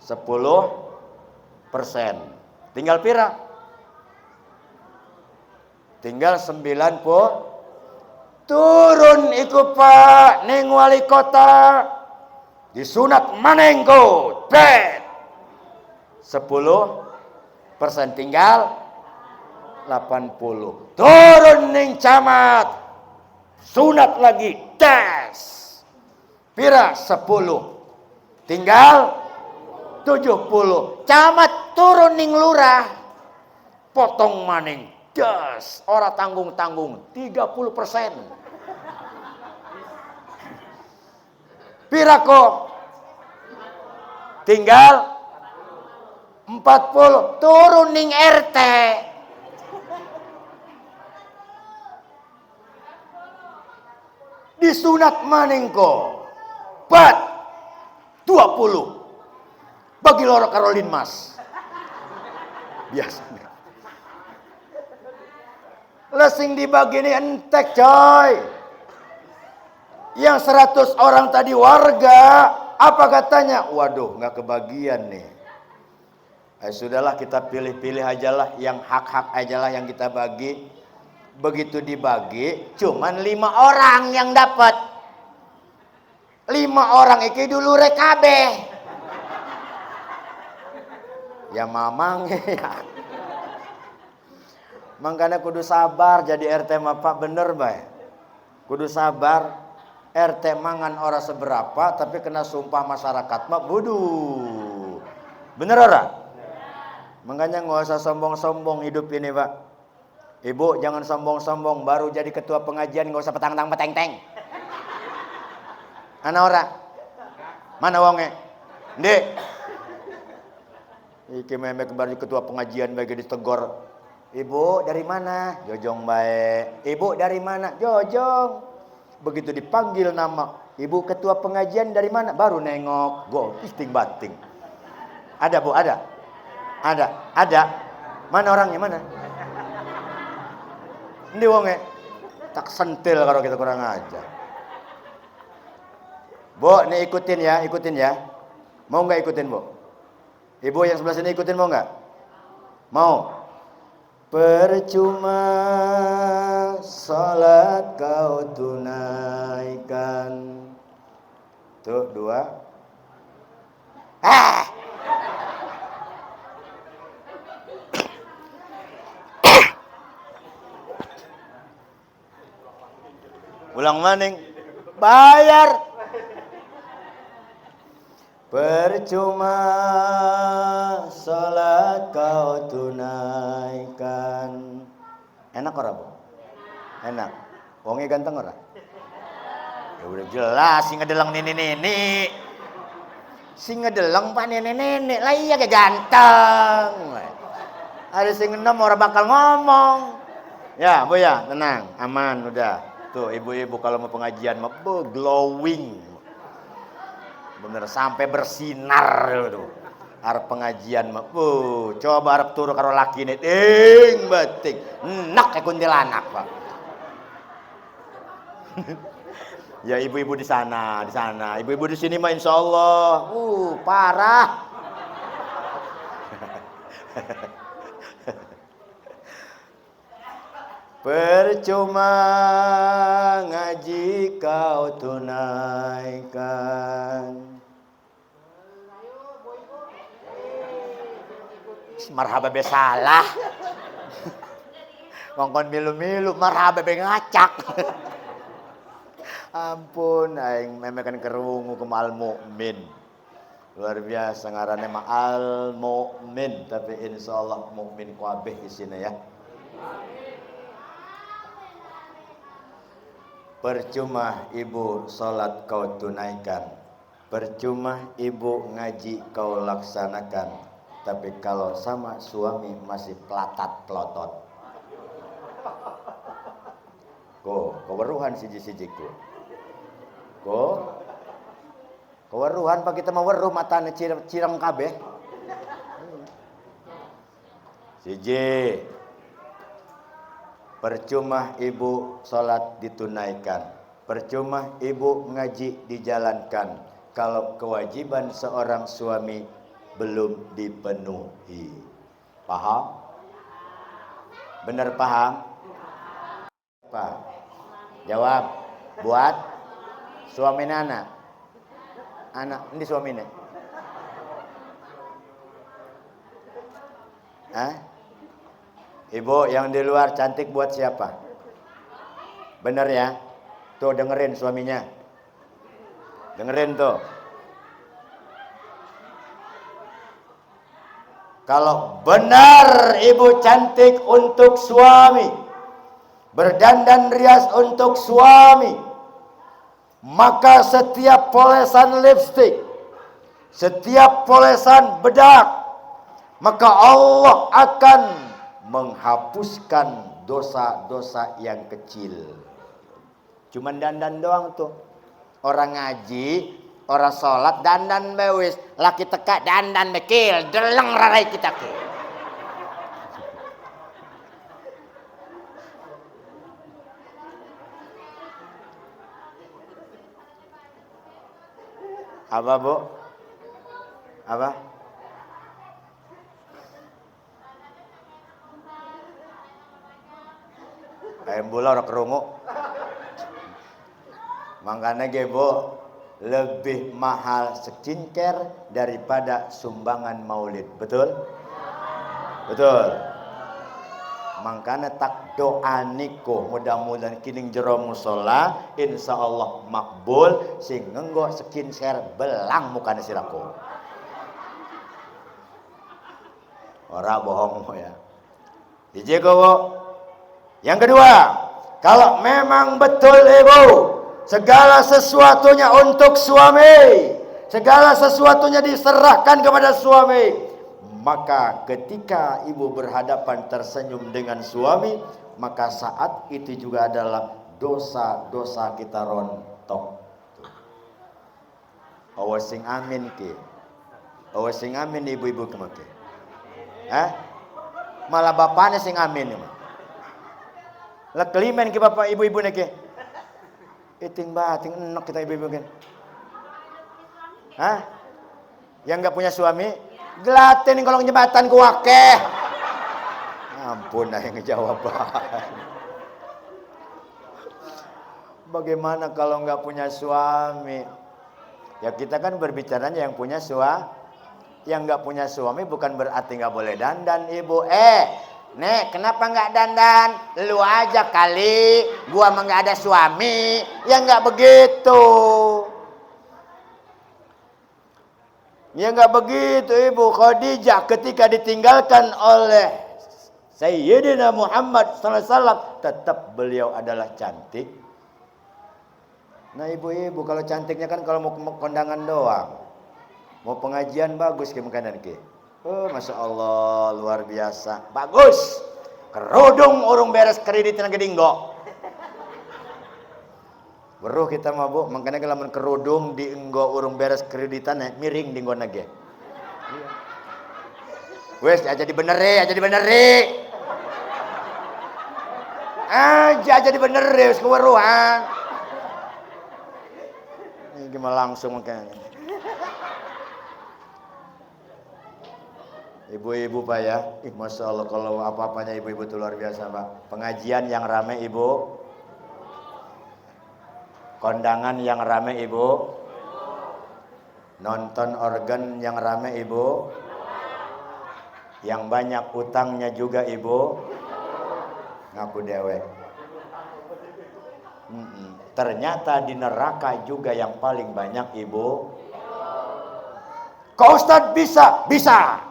10%. Tinggal pira? Tinggal 90. Turun iku, Pak, ning wali kota. Disunat manengko. Bet. 10%, tinggal 80. Turun ning camat. Sunat lagi. Tes. Pira? 10. Tinggal 70. Camat turun ning lurah, potong maning, das, ora tanggung-tanggung, 30%. Pirako? Tinggal 40 turun ning RT. Disunat maning ko. 20 bagi loro Karolin Mas. Biasanya. Lesing dibagi ini entek coy. Yang 100 orang tadi warga, apa katanya? Waduh, nggak kebagian nih. Sudahlah kita pilih-pilih aja lah, yang hak-hak aja lah yang kita bagi. Begitu dibagi, cuman 5 orang yang dapat. 5 orang iki dulu rekabe. Ya mamang ya. Makanya kudu sabar jadi RT mah Pak, bener bae. Kudu sabar. RT mangan ora seberapa tapi kena sumpah masyarakat mah budu. Bener ora? Makanya nggak usah sombong-sombong hidup ini Pak. Ibu jangan sombong-sombong, baru jadi ketua pengajian nggak usah petang-tang peteng-teng. Ana ora? Mana wonge? Ndek. Iki memek baru ketua pengajian bagi ditegor. Ibu dari mana? Jojong bae. Ibu dari mana? Jojong. Begitu dipanggil nama, ibu ketua pengajian dari mana? Baru nengok, go isting bating. Ada Bu, ada? Ada. Mana orangnya, mana? Ini wonge. Tak sentil kalau kita kurang ajar. Bu, nih ikutin ya. Mau nggak ikutin Bu? Ibu yang sebelah sini ikutin mau nggak? Mau? Percuma salat kau tunaikan. Tuh 2. Ulang maning. Bayar. Percuma salat kau tunaikan. Enak ora Bu? Enak. Wonge ganteng ora? Ya udah jelas si ngedeleng nini. Si ngedeleng Pak nenek-nenek lah iya kayak ganteng. Ada sing enom ora bakal ngomong. Ya Bu ya, tenang, aman udah. Tuh ibu-ibu kalau mau pengajian mah glowing. Bener sampai bersinar gitu. Arep pengajian mah coba arep turu karo lakine ting batik enak kayak kuntilanak Pak. Ya ibu-ibu di sana. Ibu-ibu di sini mah insyaallah parah. Percuma ngaji kau tunaikan. Marhaba be salah. Ngongkon milu-milu marhaba be ngacak. Ampun aing memekan kerungu ke Al Mukmin. Luar biasa ngaranna mah Al Mukmin, tapi insyaallah mukmin kabeh isine ya. Percuma ibu salat kau tunaikan, percuma ibu ngaji kau laksanakan, tapi kalau sama suami masih pelatat pelotot. Keweruhan siji-siji keweruhan pak kita mau weruh matane cirem kabeh. Siji, percuma ibu sholat ditunaikan, percuma ibu ngaji dijalankan, kalau kewajiban seorang suami belum dipenuhi. Paham? Bener paham? Pak, jawab. Buat suami anak ini suaminya. Ibu yang di luar cantik buat siapa? Bener ya? Tuh dengerin suaminya. Dengerin tuh. Kalau benar ibu cantik untuk suami, berdandan rias untuk suami, maka setiap polesan lipstik, setiap polesan bedak, maka Allah akan menghapuskan dosa-dosa yang kecil. Cuman dandan doang tuh. Orang ngaji, orang sholat dandan bewis, laki teka dandan bekil, deleng rarai kita ke. Apa bu? Apa? Ayam bola orang kerungu. Makanya bu, lebih mahal skincare daripada sumbangan maulid. Betul? Betul. Makanya tak doa niko mudah-mudahan kining jero musola insyaallah makbul sing ngenggo skincare belang mukanya siraku. Ora bohong ya. Hiji bu. Yang kedua, kalau memang betul ibu segala sesuatunya untuk suami, segala sesuatunya diserahkan kepada suami, maka ketika ibu berhadapan tersenyum dengan suami, maka saat itu juga adalah dosa-dosa kita rontok. Awas sing amin ki. Awas sing amin ibu-ibu kemake. Malah bapaknya sing amin. Lah kelimen ki bapak ibu-ibu niki. Iting bating enak kita ibu-ibu kan. Yang enggak punya suami, gelatin kolong jembatan ku akeh. Ampun yang ngejawab. Bagaimana kalau enggak punya suami? Ya kita kan berbicaranya yang punya suami. Yang enggak punya suami bukan berarti enggak boleh dandan ibu. Nek, kenapa nggak dandan? Lu aja kali, gua mah nggak ada suami. Ya nggak begitu. Ya nggak begitu ibu. Khadijah ketika ditinggalkan oleh Sayyidina Muhammad SAW, tetap beliau adalah cantik. Nah ibu-ibu kalau cantiknya kan kalau mau kondangan doang. Mau pengajian bagus ke makanan ke. Oh, Masya Allah, luar biasa. Bagus. Kerudung urung beres kredit yang gedinggo. Beruh kita mah bu, makanya kalau kerudung di enggo urung beres kreditan miring di enggo nage. Wes aja dibeneri, aja dibeneri. Aja dibeneri, wes keweruhan. Ini gimana langsung makanya. Ibu-ibu pak ya, Masya Allah kalau apa-apanya ibu-ibu itu luar biasa pak. Pengajian yang rame ibu, kondangan yang rame ibu, nonton organ yang rame ibu, yang banyak utangnya juga ibu, ngaku dewek. Ternyata di neraka juga yang paling banyak ibu. Kau Ustadz bisa.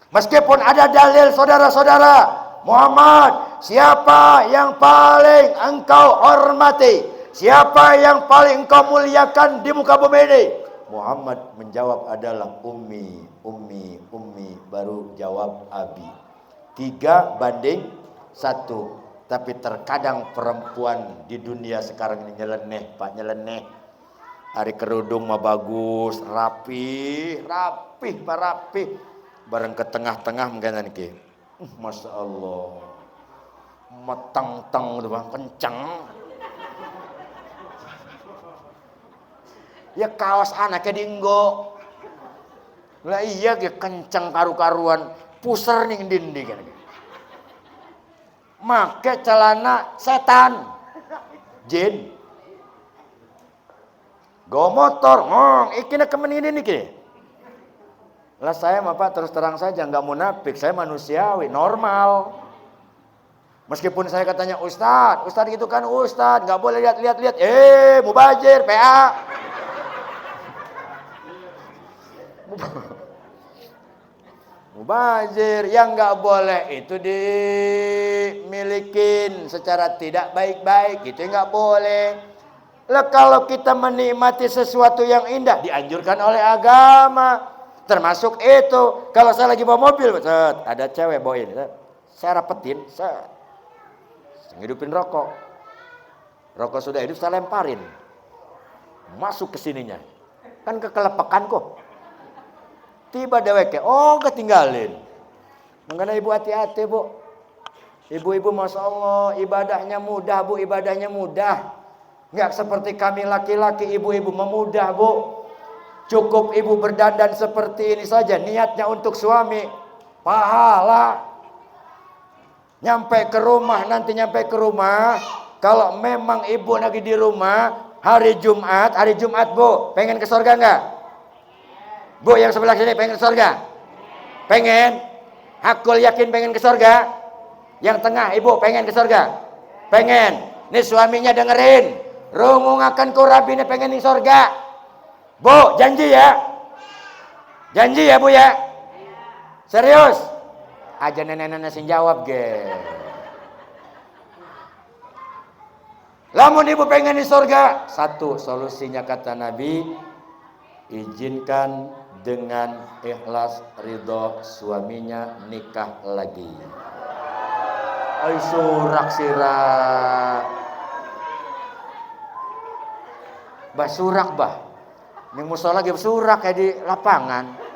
Meskipun ada dalil saudara-saudara, Muhammad, siapa yang paling engkau hormati? Siapa yang paling engkau muliakan di muka bumi ini? Muhammad menjawab adalah ummi, baru jawab abi. 3-1. Tapi terkadang perempuan di dunia sekarang ini nyeleneh, pak nyeleneh. Hari kerudung mah bagus, rapi. Bareng ke tengah-tengah mungkin ki. Masya Allah. Metang-tang tuh bang, kencang. Ya kaos anaknya dinggo. Lah iya ge kencang karu-karuan, puser ning dindi kan. Make celana setan. Jin. Go motor, ikina kemen ini niki. Lah saya mah Pak terus terang saja nggak munafik, saya manusiawi, normal. Meskipun saya katanya Ustadz itu kan Ustadz, nggak boleh lihat. Mubazir, PA. Mubazir, yang nggak boleh itu dimilikin secara tidak baik-baik, itu nggak boleh. Lah kalau kita menikmati sesuatu yang indah dianjurkan oleh agama. Termasuk itu, kalau saya lagi bawa mobil, set, ada cewek bawain, set, saya rapetin, set, ngidupin rokok. Rokok sudah hidup, saya lemparin. Masuk ke sininya. Kan kekelepekan kok. Tiba deweke, oh ketinggalin. Mengenai ibu hati-hati bu. Ibu-ibu Masya Allah, ibadahnya mudah bu, ibadahnya mudah. Nggak seperti kami laki-laki, ibu-ibu memudah bu. Cukup ibu berdandan seperti ini saja, niatnya untuk suami, pahala. Nyampe ke rumah, nanti nyampe ke rumah, kalau memang ibu lagi di rumah, hari Jumat bu, pengen ke surga nggak? Bu yang sebelah sini pengen ke surga? Pengen? Hakul yakin pengen ke surga? Yang tengah ibu pengen ke surga? Pengen. Nih suaminya dengerin. Rungungakan ku rabine pengen di surga. Bu, janji ya? Janji ya bu ya? Serius? Aja nenek-nenek sing jawab ge. Lamun ibu pengen di surga, satu solusinya kata Nabi, izinkan dengan ikhlas ridho suaminya nikah lagi. Ay surak sirak. Basurak bah. Ning musola ge surak kayak di lapangan.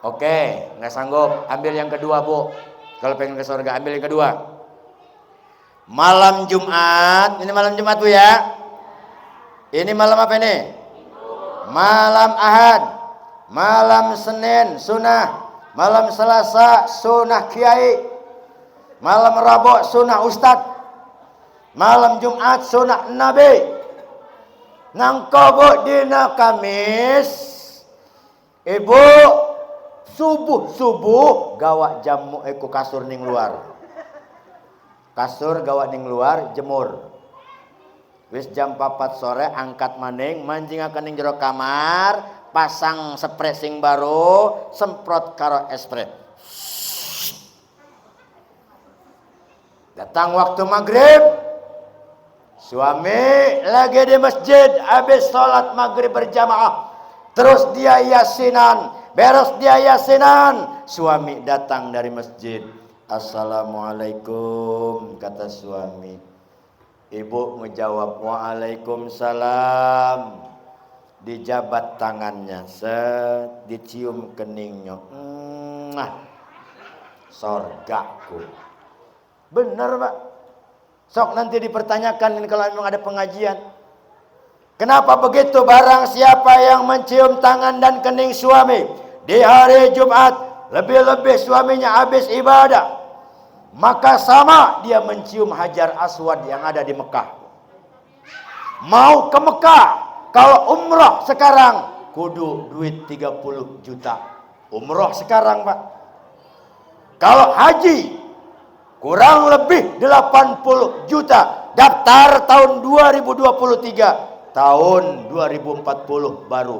Oke, nggak sanggup. Ambil yang kedua bu. Kalau pengen ke surga, ambil yang kedua. Malam Jumat. Ini malam Jumat bu ya. Ini malam apa ini? Malam Ahad. Malam Senin sunnah. Malam Selasa sunnah kiai. Malam Rabu sunnah ustad. Malam Jumat sunnah Nabi. Nangko dina Kamis. Ibu subuh gawa jamu ku kasur ning luar. Kasur gawa ning luar jemur. Wis jam 4 sore angkat maning mancing akan ning jero kamar, pasang spray sing baru, semprot karo spray. Datang waktu maghrib, suami lagi di masjid habis sholat maghrib berjamaah, terus dia yasinan, beres dia yasinan, suami datang dari masjid. Assalamualaikum kata suami. Ibu menjawab waalaikumsalam. Dijabat tangannya, set, dicium keningnya. Sorgaku. Bener pak. Sok nanti dipertanyakan kalau memang ada pengajian. Kenapa begitu? Barang siapa yang mencium tangan dan kening suami di hari Jumat, lebih-lebih suaminya habis ibadah, maka sama dia mencium Hajar Aswad yang ada di Mekah. Mau ke Mekah, kalau umrah sekarang kudu duit 30 juta. Umrah sekarang pak. Kalau haji kurang lebih 80 juta. Daftar tahun 2023, tahun 2040 baru.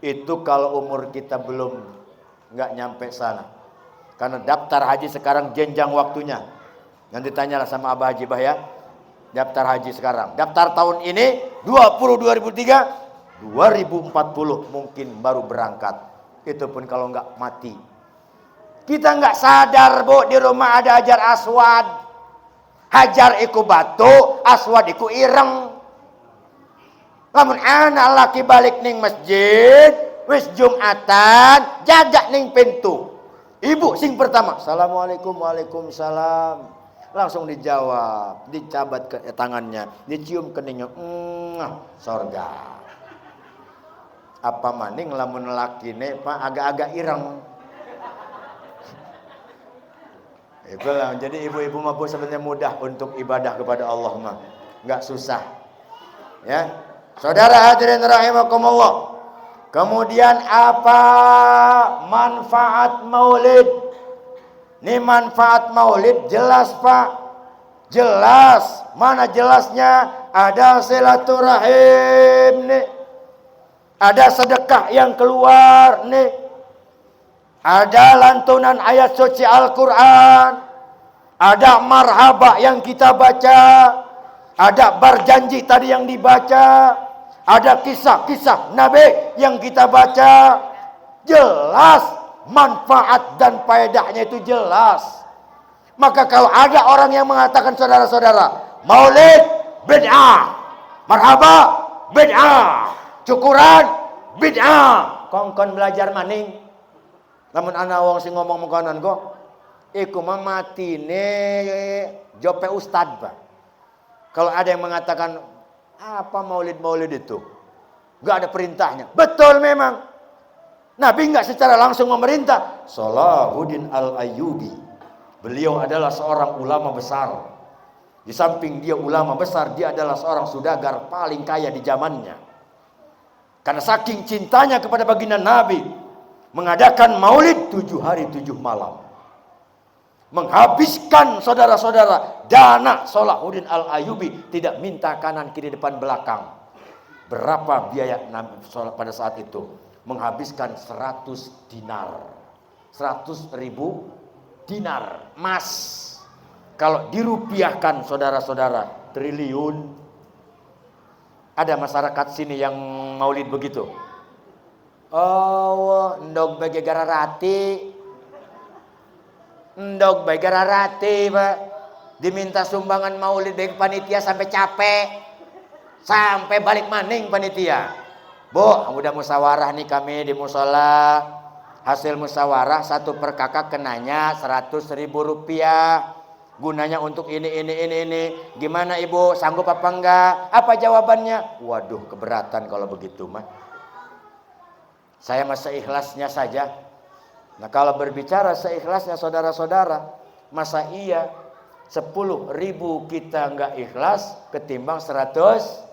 Itu kalau umur kita belum nggak nyampe sana. Karena daftar haji sekarang jenjang waktunya. Nanti tanyalah sama Abah Haji Bah ya. Daftar haji sekarang. Daftar tahun ini 2003, 2040 mungkin baru berangkat. Itu pun kalau nggak mati. Kita nggak sadar bu, di rumah ada Hajar Aswad. Hajar iku batu, Aswad iku ireng. Lamun anak laki balik ning masjid, wis Jumatan, jaga ning pintu. Ibu sing pertama, assalamualaikum, waalaikumsalam. Langsung dijawab, dicabat ke tangannya, dicium keningnya, sorga. Apa maning lamun lakine pak agak-agak ireng. Itulah, jadi ibu-ibu mah sebenarnya mudah untuk ibadah kepada Allah mah, nggak susah. Ya, saudara hadirin rahimakumullah. Kemudian apa manfaat maulid? Ini manfaat maulid jelas pak. Jelas. Mana jelasnya? Ada silaturahim nih. Ada sedekah yang keluar nih. Ada lantunan ayat suci Al-Quran. Ada marhabah yang kita baca. Ada berjanji tadi yang dibaca. Ada kisah-kisah Nabi yang kita baca, jelas manfaat dan faedahnya itu jelas. Maka kalau ada orang yang mengatakan saudara-saudara, maulid bid'ah, marhaba bid'ah, cukuran bid'ah, kongkon belajar maning. Namun ana wong sing ngomong makanan kok iku mah matine jope ustad, Pak. Kalau ada yang mengatakan apa maulid-maulid itu, enggak ada perintahnya. Betul memang. Nabi enggak secara langsung memerintah. Salahuddin Al-Ayyubi, beliau adalah seorang ulama besar. Di samping dia ulama besar, dia adalah seorang saudagar paling kaya di zamannya. Karena saking cintanya kepada baginda Nabi, mengadakan maulid 7 hari 7 malam. Menghabiskan saudara-saudara dana Salahuddin Al-Ayyubi, tidak minta kanan kiri depan belakang. Berapa biaya pada saat itu? Menghabiskan 100 dinar, 100.000 dinar emas. Kalau dirupiahkan saudara-saudara, triliun. Ada masyarakat sini yang maulid begitu? Oh, ndog bagi gararati. Ndog bagi gararati, Pak. Diminta sumbangan maulid dari panitia sampai capek. Sampai balik maning panitia. Bu, udah musyawarah nih kami di musola. Hasil musyawarah 1 per kakak kenanya 100.000 rupiah. Gunanya untuk ini. Gimana ibu, sanggup apa enggak? Apa jawabannya? Waduh, keberatan kalau begitu mah. Saya masa ikhlasnya saja. Nah kalau berbicara seikhlasnya saudara-saudara, masa iya 10.000 kita enggak ikhlas ketimbang 100?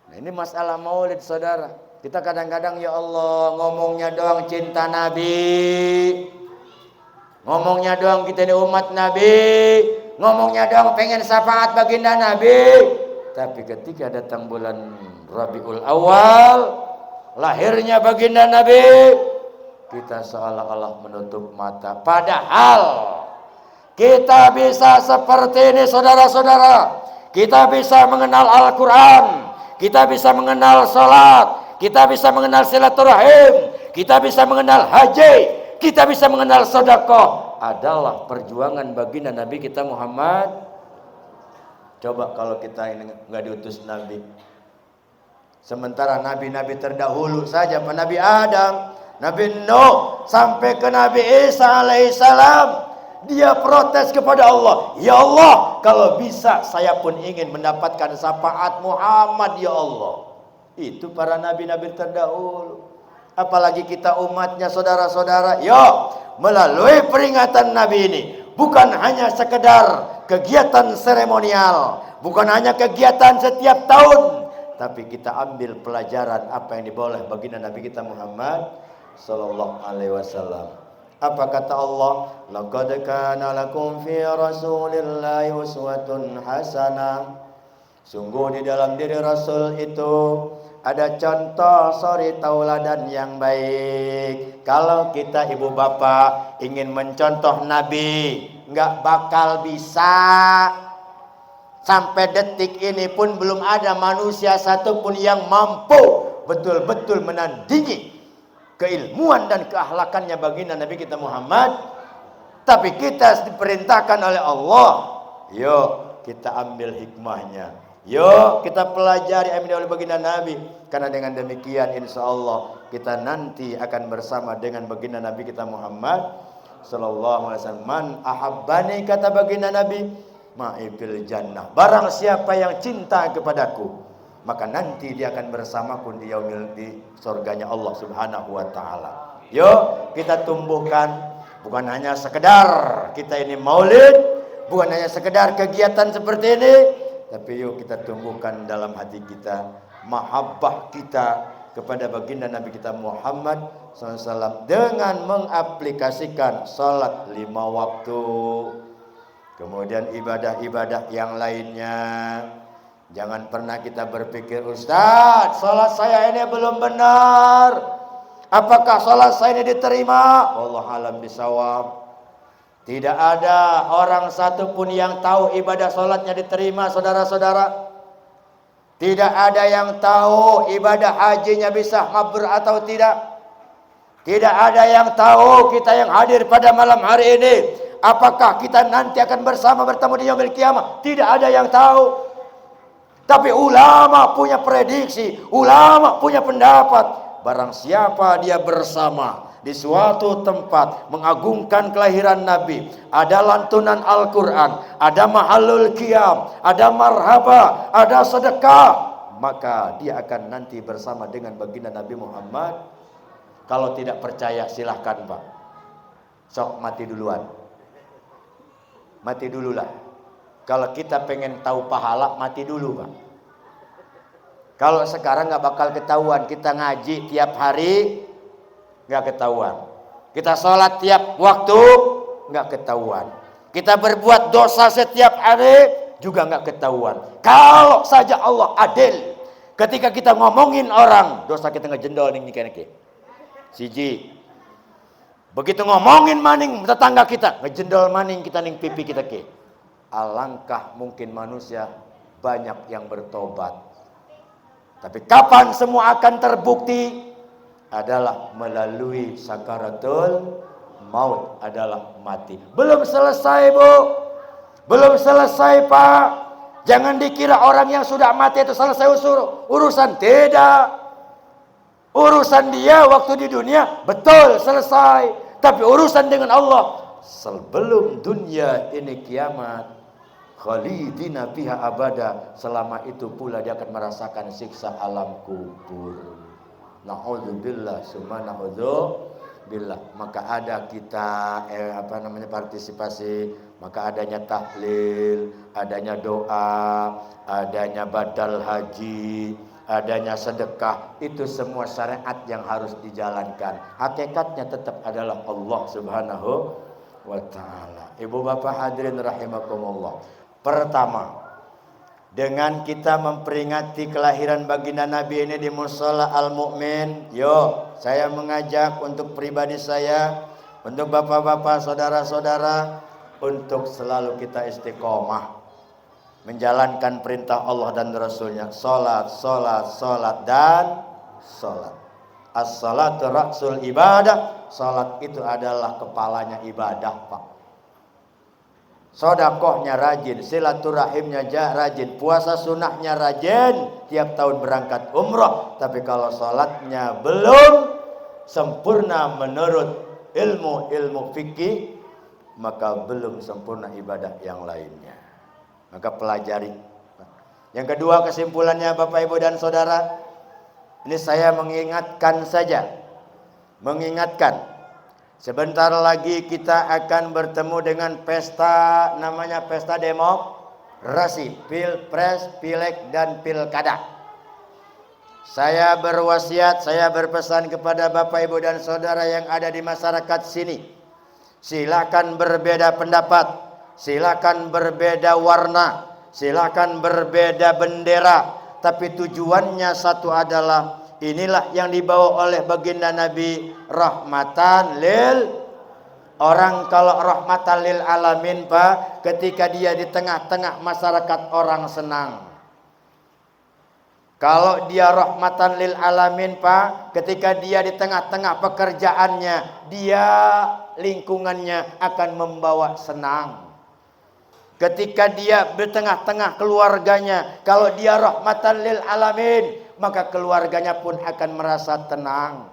Nah ini masalah maulid saudara. Kita kadang-kadang ya Allah ngomongnya doang cinta Nabi, ngomongnya doang kita ini umat Nabi, ngomongnya doang pengen syafaat baginda Nabi. Tapi ketika datang bulan Rabiul Awal, lahirnya baginda Nabi, kita seolah-olah menutup mata. Padahal kita bisa seperti ini saudara-saudara. Kita bisa mengenal Al-Quran, kita bisa mengenal sholat, kita bisa mengenal silaturahim, kita bisa mengenal haji, kita bisa mengenal sedekah. Adalah perjuangan baginda Nabi kita Muhammad. Coba kalau kita ini nggak diutus Nabi. Sementara nabi-nabi terdahulu saja, Nabi Adam, Nabi Nuh, sampai ke Nabi Isa alaihissalam, dia protes kepada Allah. Ya Allah, kalau bisa saya pun ingin mendapatkan syafaat Muhammad ya Allah. Itu para nabi-nabi terdahulu. Apalagi kita umatnya saudara-saudara. Yo, melalui peringatan Nabi ini, bukan hanya sekedar kegiatan seremonial, bukan hanya kegiatan setiap tahun, tapi kita ambil pelajaran apa yang dibawa oleh baginda Nabi kita Muhammad sallallahu alaihi wasallam. Apa kata Allah? Laqad kana lakum fi Rasulillahi uswatun hasanah. Sungguh di dalam diri Rasul itu ada contoh suri tauladan yang baik. Kalau kita ibu bapak ingin mencontoh Nabi, enggak bakal bisa. Sampai detik ini pun belum ada manusia satupun yang mampu betul-betul menandingi keilmuan dan keakhlakannya baginda Nabi kita Muhammad. Tapi kita diperintahkan oleh Allah, yuk kita ambil hikmahnya, yuk kita pelajari apa yang oleh baginda Nabi. Karena dengan demikian insya Allah kita nanti akan bersama dengan baginda Nabi kita Muhammad sallallahu alaihi wasallam. Man ahabbani, kata baginda Nabi, ma'ifil jannah. Barang siapa yang cinta kepadaku, maka nanti dia akan bersamaku di yaumil, di surganya Allah subhanahu wa ta'ala. Yuk kita tumbuhkan, bukan hanya sekedar kita ini maulid, bukan hanya sekedar kegiatan seperti ini, tapi yuk kita tumbuhkan dalam hati kita mahabbah kita kepada baginda Nabi kita Muhammad SAW dengan mengaplikasikan salat 5 waktu, kemudian ibadah-ibadah yang lainnya. Jangan pernah kita berpikir, Ustaz, salat saya ini belum benar, apakah salat saya ini diterima? Wallahu alam bisawab. Tidak ada orang satupun yang tahu ibadah salatnya diterima, saudara-saudara. Tidak ada yang tahu ibadah hajinya bisa mabrur atau tidak. Tidak ada yang tahu kita yang hadir pada malam hari ini, apakah kita nanti akan bersama bertemu di yaumil kiamah. Tidak ada yang tahu. Tapi ulama punya prediksi, ulama punya pendapat. Barang siapa dia bersama di suatu tempat mengagungkan kelahiran Nabi, ada lantunan Al-Quran, ada mahalul qiyam, ada marhaba, ada sedekah, maka dia akan nanti bersama dengan baginda Nabi Muhammad. Kalau tidak percaya silahkan Pak, sok mati duluan, mati dululah. Kalau kita pengen tahu pahala, mati dulu Pak. Kalau sekarang nggak bakal ketahuan. Kita ngaji tiap hari nggak ketahuan, kita sholat tiap waktu nggak ketahuan, kita berbuat dosa setiap hari juga nggak ketahuan. Kalau saja Allah adil, ketika kita ngomongin orang dosa kita ngejendol nih niki siji, begitu ngomongin maning tetangga kita ngejendol maning kita ning pipi kita ke. Alangkah mungkin manusia banyak yang bertobat, tapi kapan semua akan terbukti adalah melalui sakaratul maut, adalah mati. Belum selesai Bu, belum selesai Pak. Jangan dikira orang yang sudah mati itu selesai urusan. Tidak. Urusan dia waktu di dunia betul selesai, tapi urusan dengan Allah sebelum dunia ini kiamat, khalidina fiha abada, selama itu pula dia akan merasakan siksa alam kubur. Na'udzubillah summa na'udzubillah. Maka ada kita partisipasi, maka adanya tahlil, adanya doa, adanya badal haji, adanya sedekah, itu semua syariat yang harus dijalankan. Hakikatnya tetap adalah Allah Subhanahu wa ta'ala. Ibu bapak hadirin rahimakumullah. Pertama, dengan kita memperingati kelahiran baginda Nabi ini di Mushola Al-Mu'min, yuk saya mengajak untuk pribadi saya, untuk bapak-bapak, saudara-saudara, untuk selalu kita istiqomah menjalankan perintah Allah dan Rasulnya. Salat, salat, salat dan salat. As-salatu ra'sul ibadah. Salat itu adalah kepalanya ibadah Pak. Sodakohnya rajin, silaturahimnya rajin, puasa sunnahnya rajin, tiap tahun berangkat umrah. Tapi kalau sholatnya belum sempurna menurut ilmu fikih, maka belum sempurna ibadah yang lainnya. Maka pelajari. Yang kedua, kesimpulannya Bapak Ibu dan Saudara, ini saya mengingatkan saja, sebentar lagi kita akan bertemu dengan pesta, namanya pesta demokrasi, pilpres, pileg, dan pilkada. Saya berwasiat, saya berpesan kepada Bapak Ibu dan Saudara yang ada di masyarakat sini, silakan berbeda pendapat, silakan berbeda warna, silakan berbeda bendera, tapi tujuannya satu adalah inilah yang dibawa oleh baginda Nabi, rahmatan lil. Orang kalau rahmatan lil alamin Pak, ketika dia di tengah-tengah masyarakat orang senang. Kalau dia rahmatan lil alamin Pak, ketika dia di tengah-tengah pekerjaannya, dia lingkungannya akan membawa senang. Ketika dia di tengah-tengah keluarganya, kalau dia rahmatan lil alamin, maka keluarganya pun akan merasa tenang.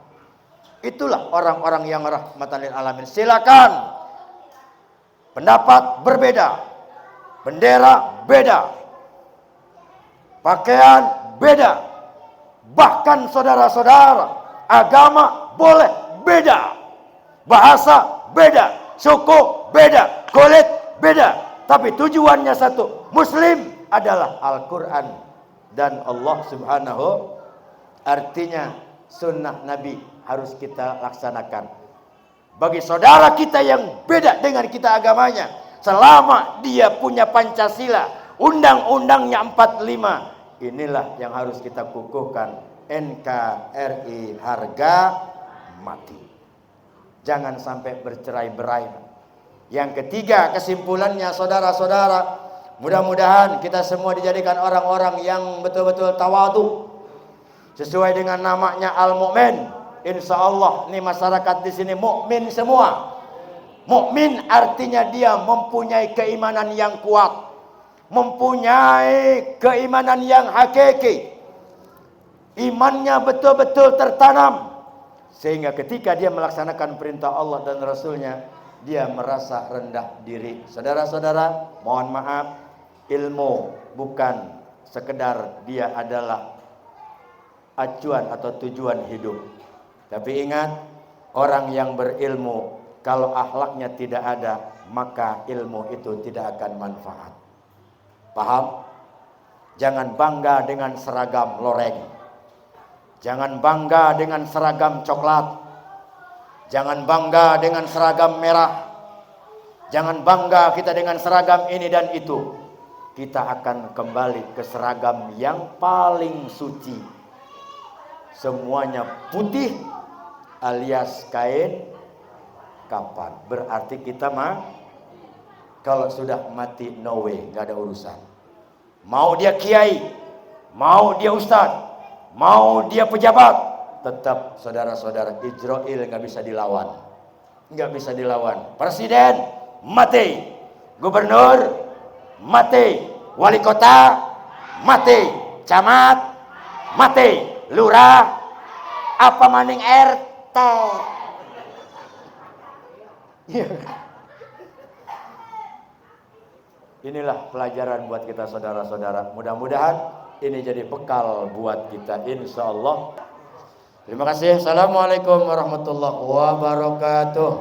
Itulah orang-orang yang rahmatan lil alamin. Silakan pendapat berbeda, bendera beda, pakaian beda, bahkan saudara-saudara, agama boleh beda, bahasa beda, suku beda, kulit beda, tapi tujuannya satu, Muslim adalah Al-Quran dan Allah Subhanahu. Artinya sunnah Nabi harus kita laksanakan. Bagi saudara kita yang beda dengan kita agamanya, selama dia punya Pancasila, undang-undangnya 45, inilah yang harus kita kukuhkan. NKRI harga mati. Jangan sampai bercerai-berai. Yang ketiga, kesimpulannya saudara-saudara, Mudah-mudahan kita semua dijadikan orang-orang yang betul-betul tawadhu sesuai dengan namanya al-mu'min. Insya Allah nih masyarakat di sini mukmin semua. Mukmin artinya dia mempunyai keimanan yang kuat, mempunyai keimanan yang hakiki. Imannya betul-betul tertanam sehingga ketika dia melaksanakan perintah Allah dan Rasulnya, dia merasa rendah diri. Saudara-saudara, mohon maaf, ilmu bukan sekedar dia adalah acuan atau tujuan hidup. Tapi ingat, orang yang berilmu kalau akhlaknya tidak ada, maka ilmu itu tidak akan manfaat. Paham? Jangan bangga dengan seragam loreng. Jangan bangga dengan seragam coklat. Jangan bangga dengan seragam merah. Jangan bangga kita dengan seragam ini dan itu. Kita akan kembali ke seragam yang paling suci. Semuanya putih alias kain kapan. Berarti kita kalau sudah mati no way, gak ada urusan. Mau dia kiai, mau dia ustaz, mau dia pejabat, tetap saudara-saudara Ijrail gak bisa dilawan. Gak bisa dilawan. Presiden mati, gubernur mati, wali kota mati, camat mati, lurah apa maning RT. Inilah pelajaran buat kita saudara-saudara. Mudah-mudahan ini jadi bekal buat kita insya Allah. Terima kasih. Assalamualaikum warahmatullahi wabarakatuh.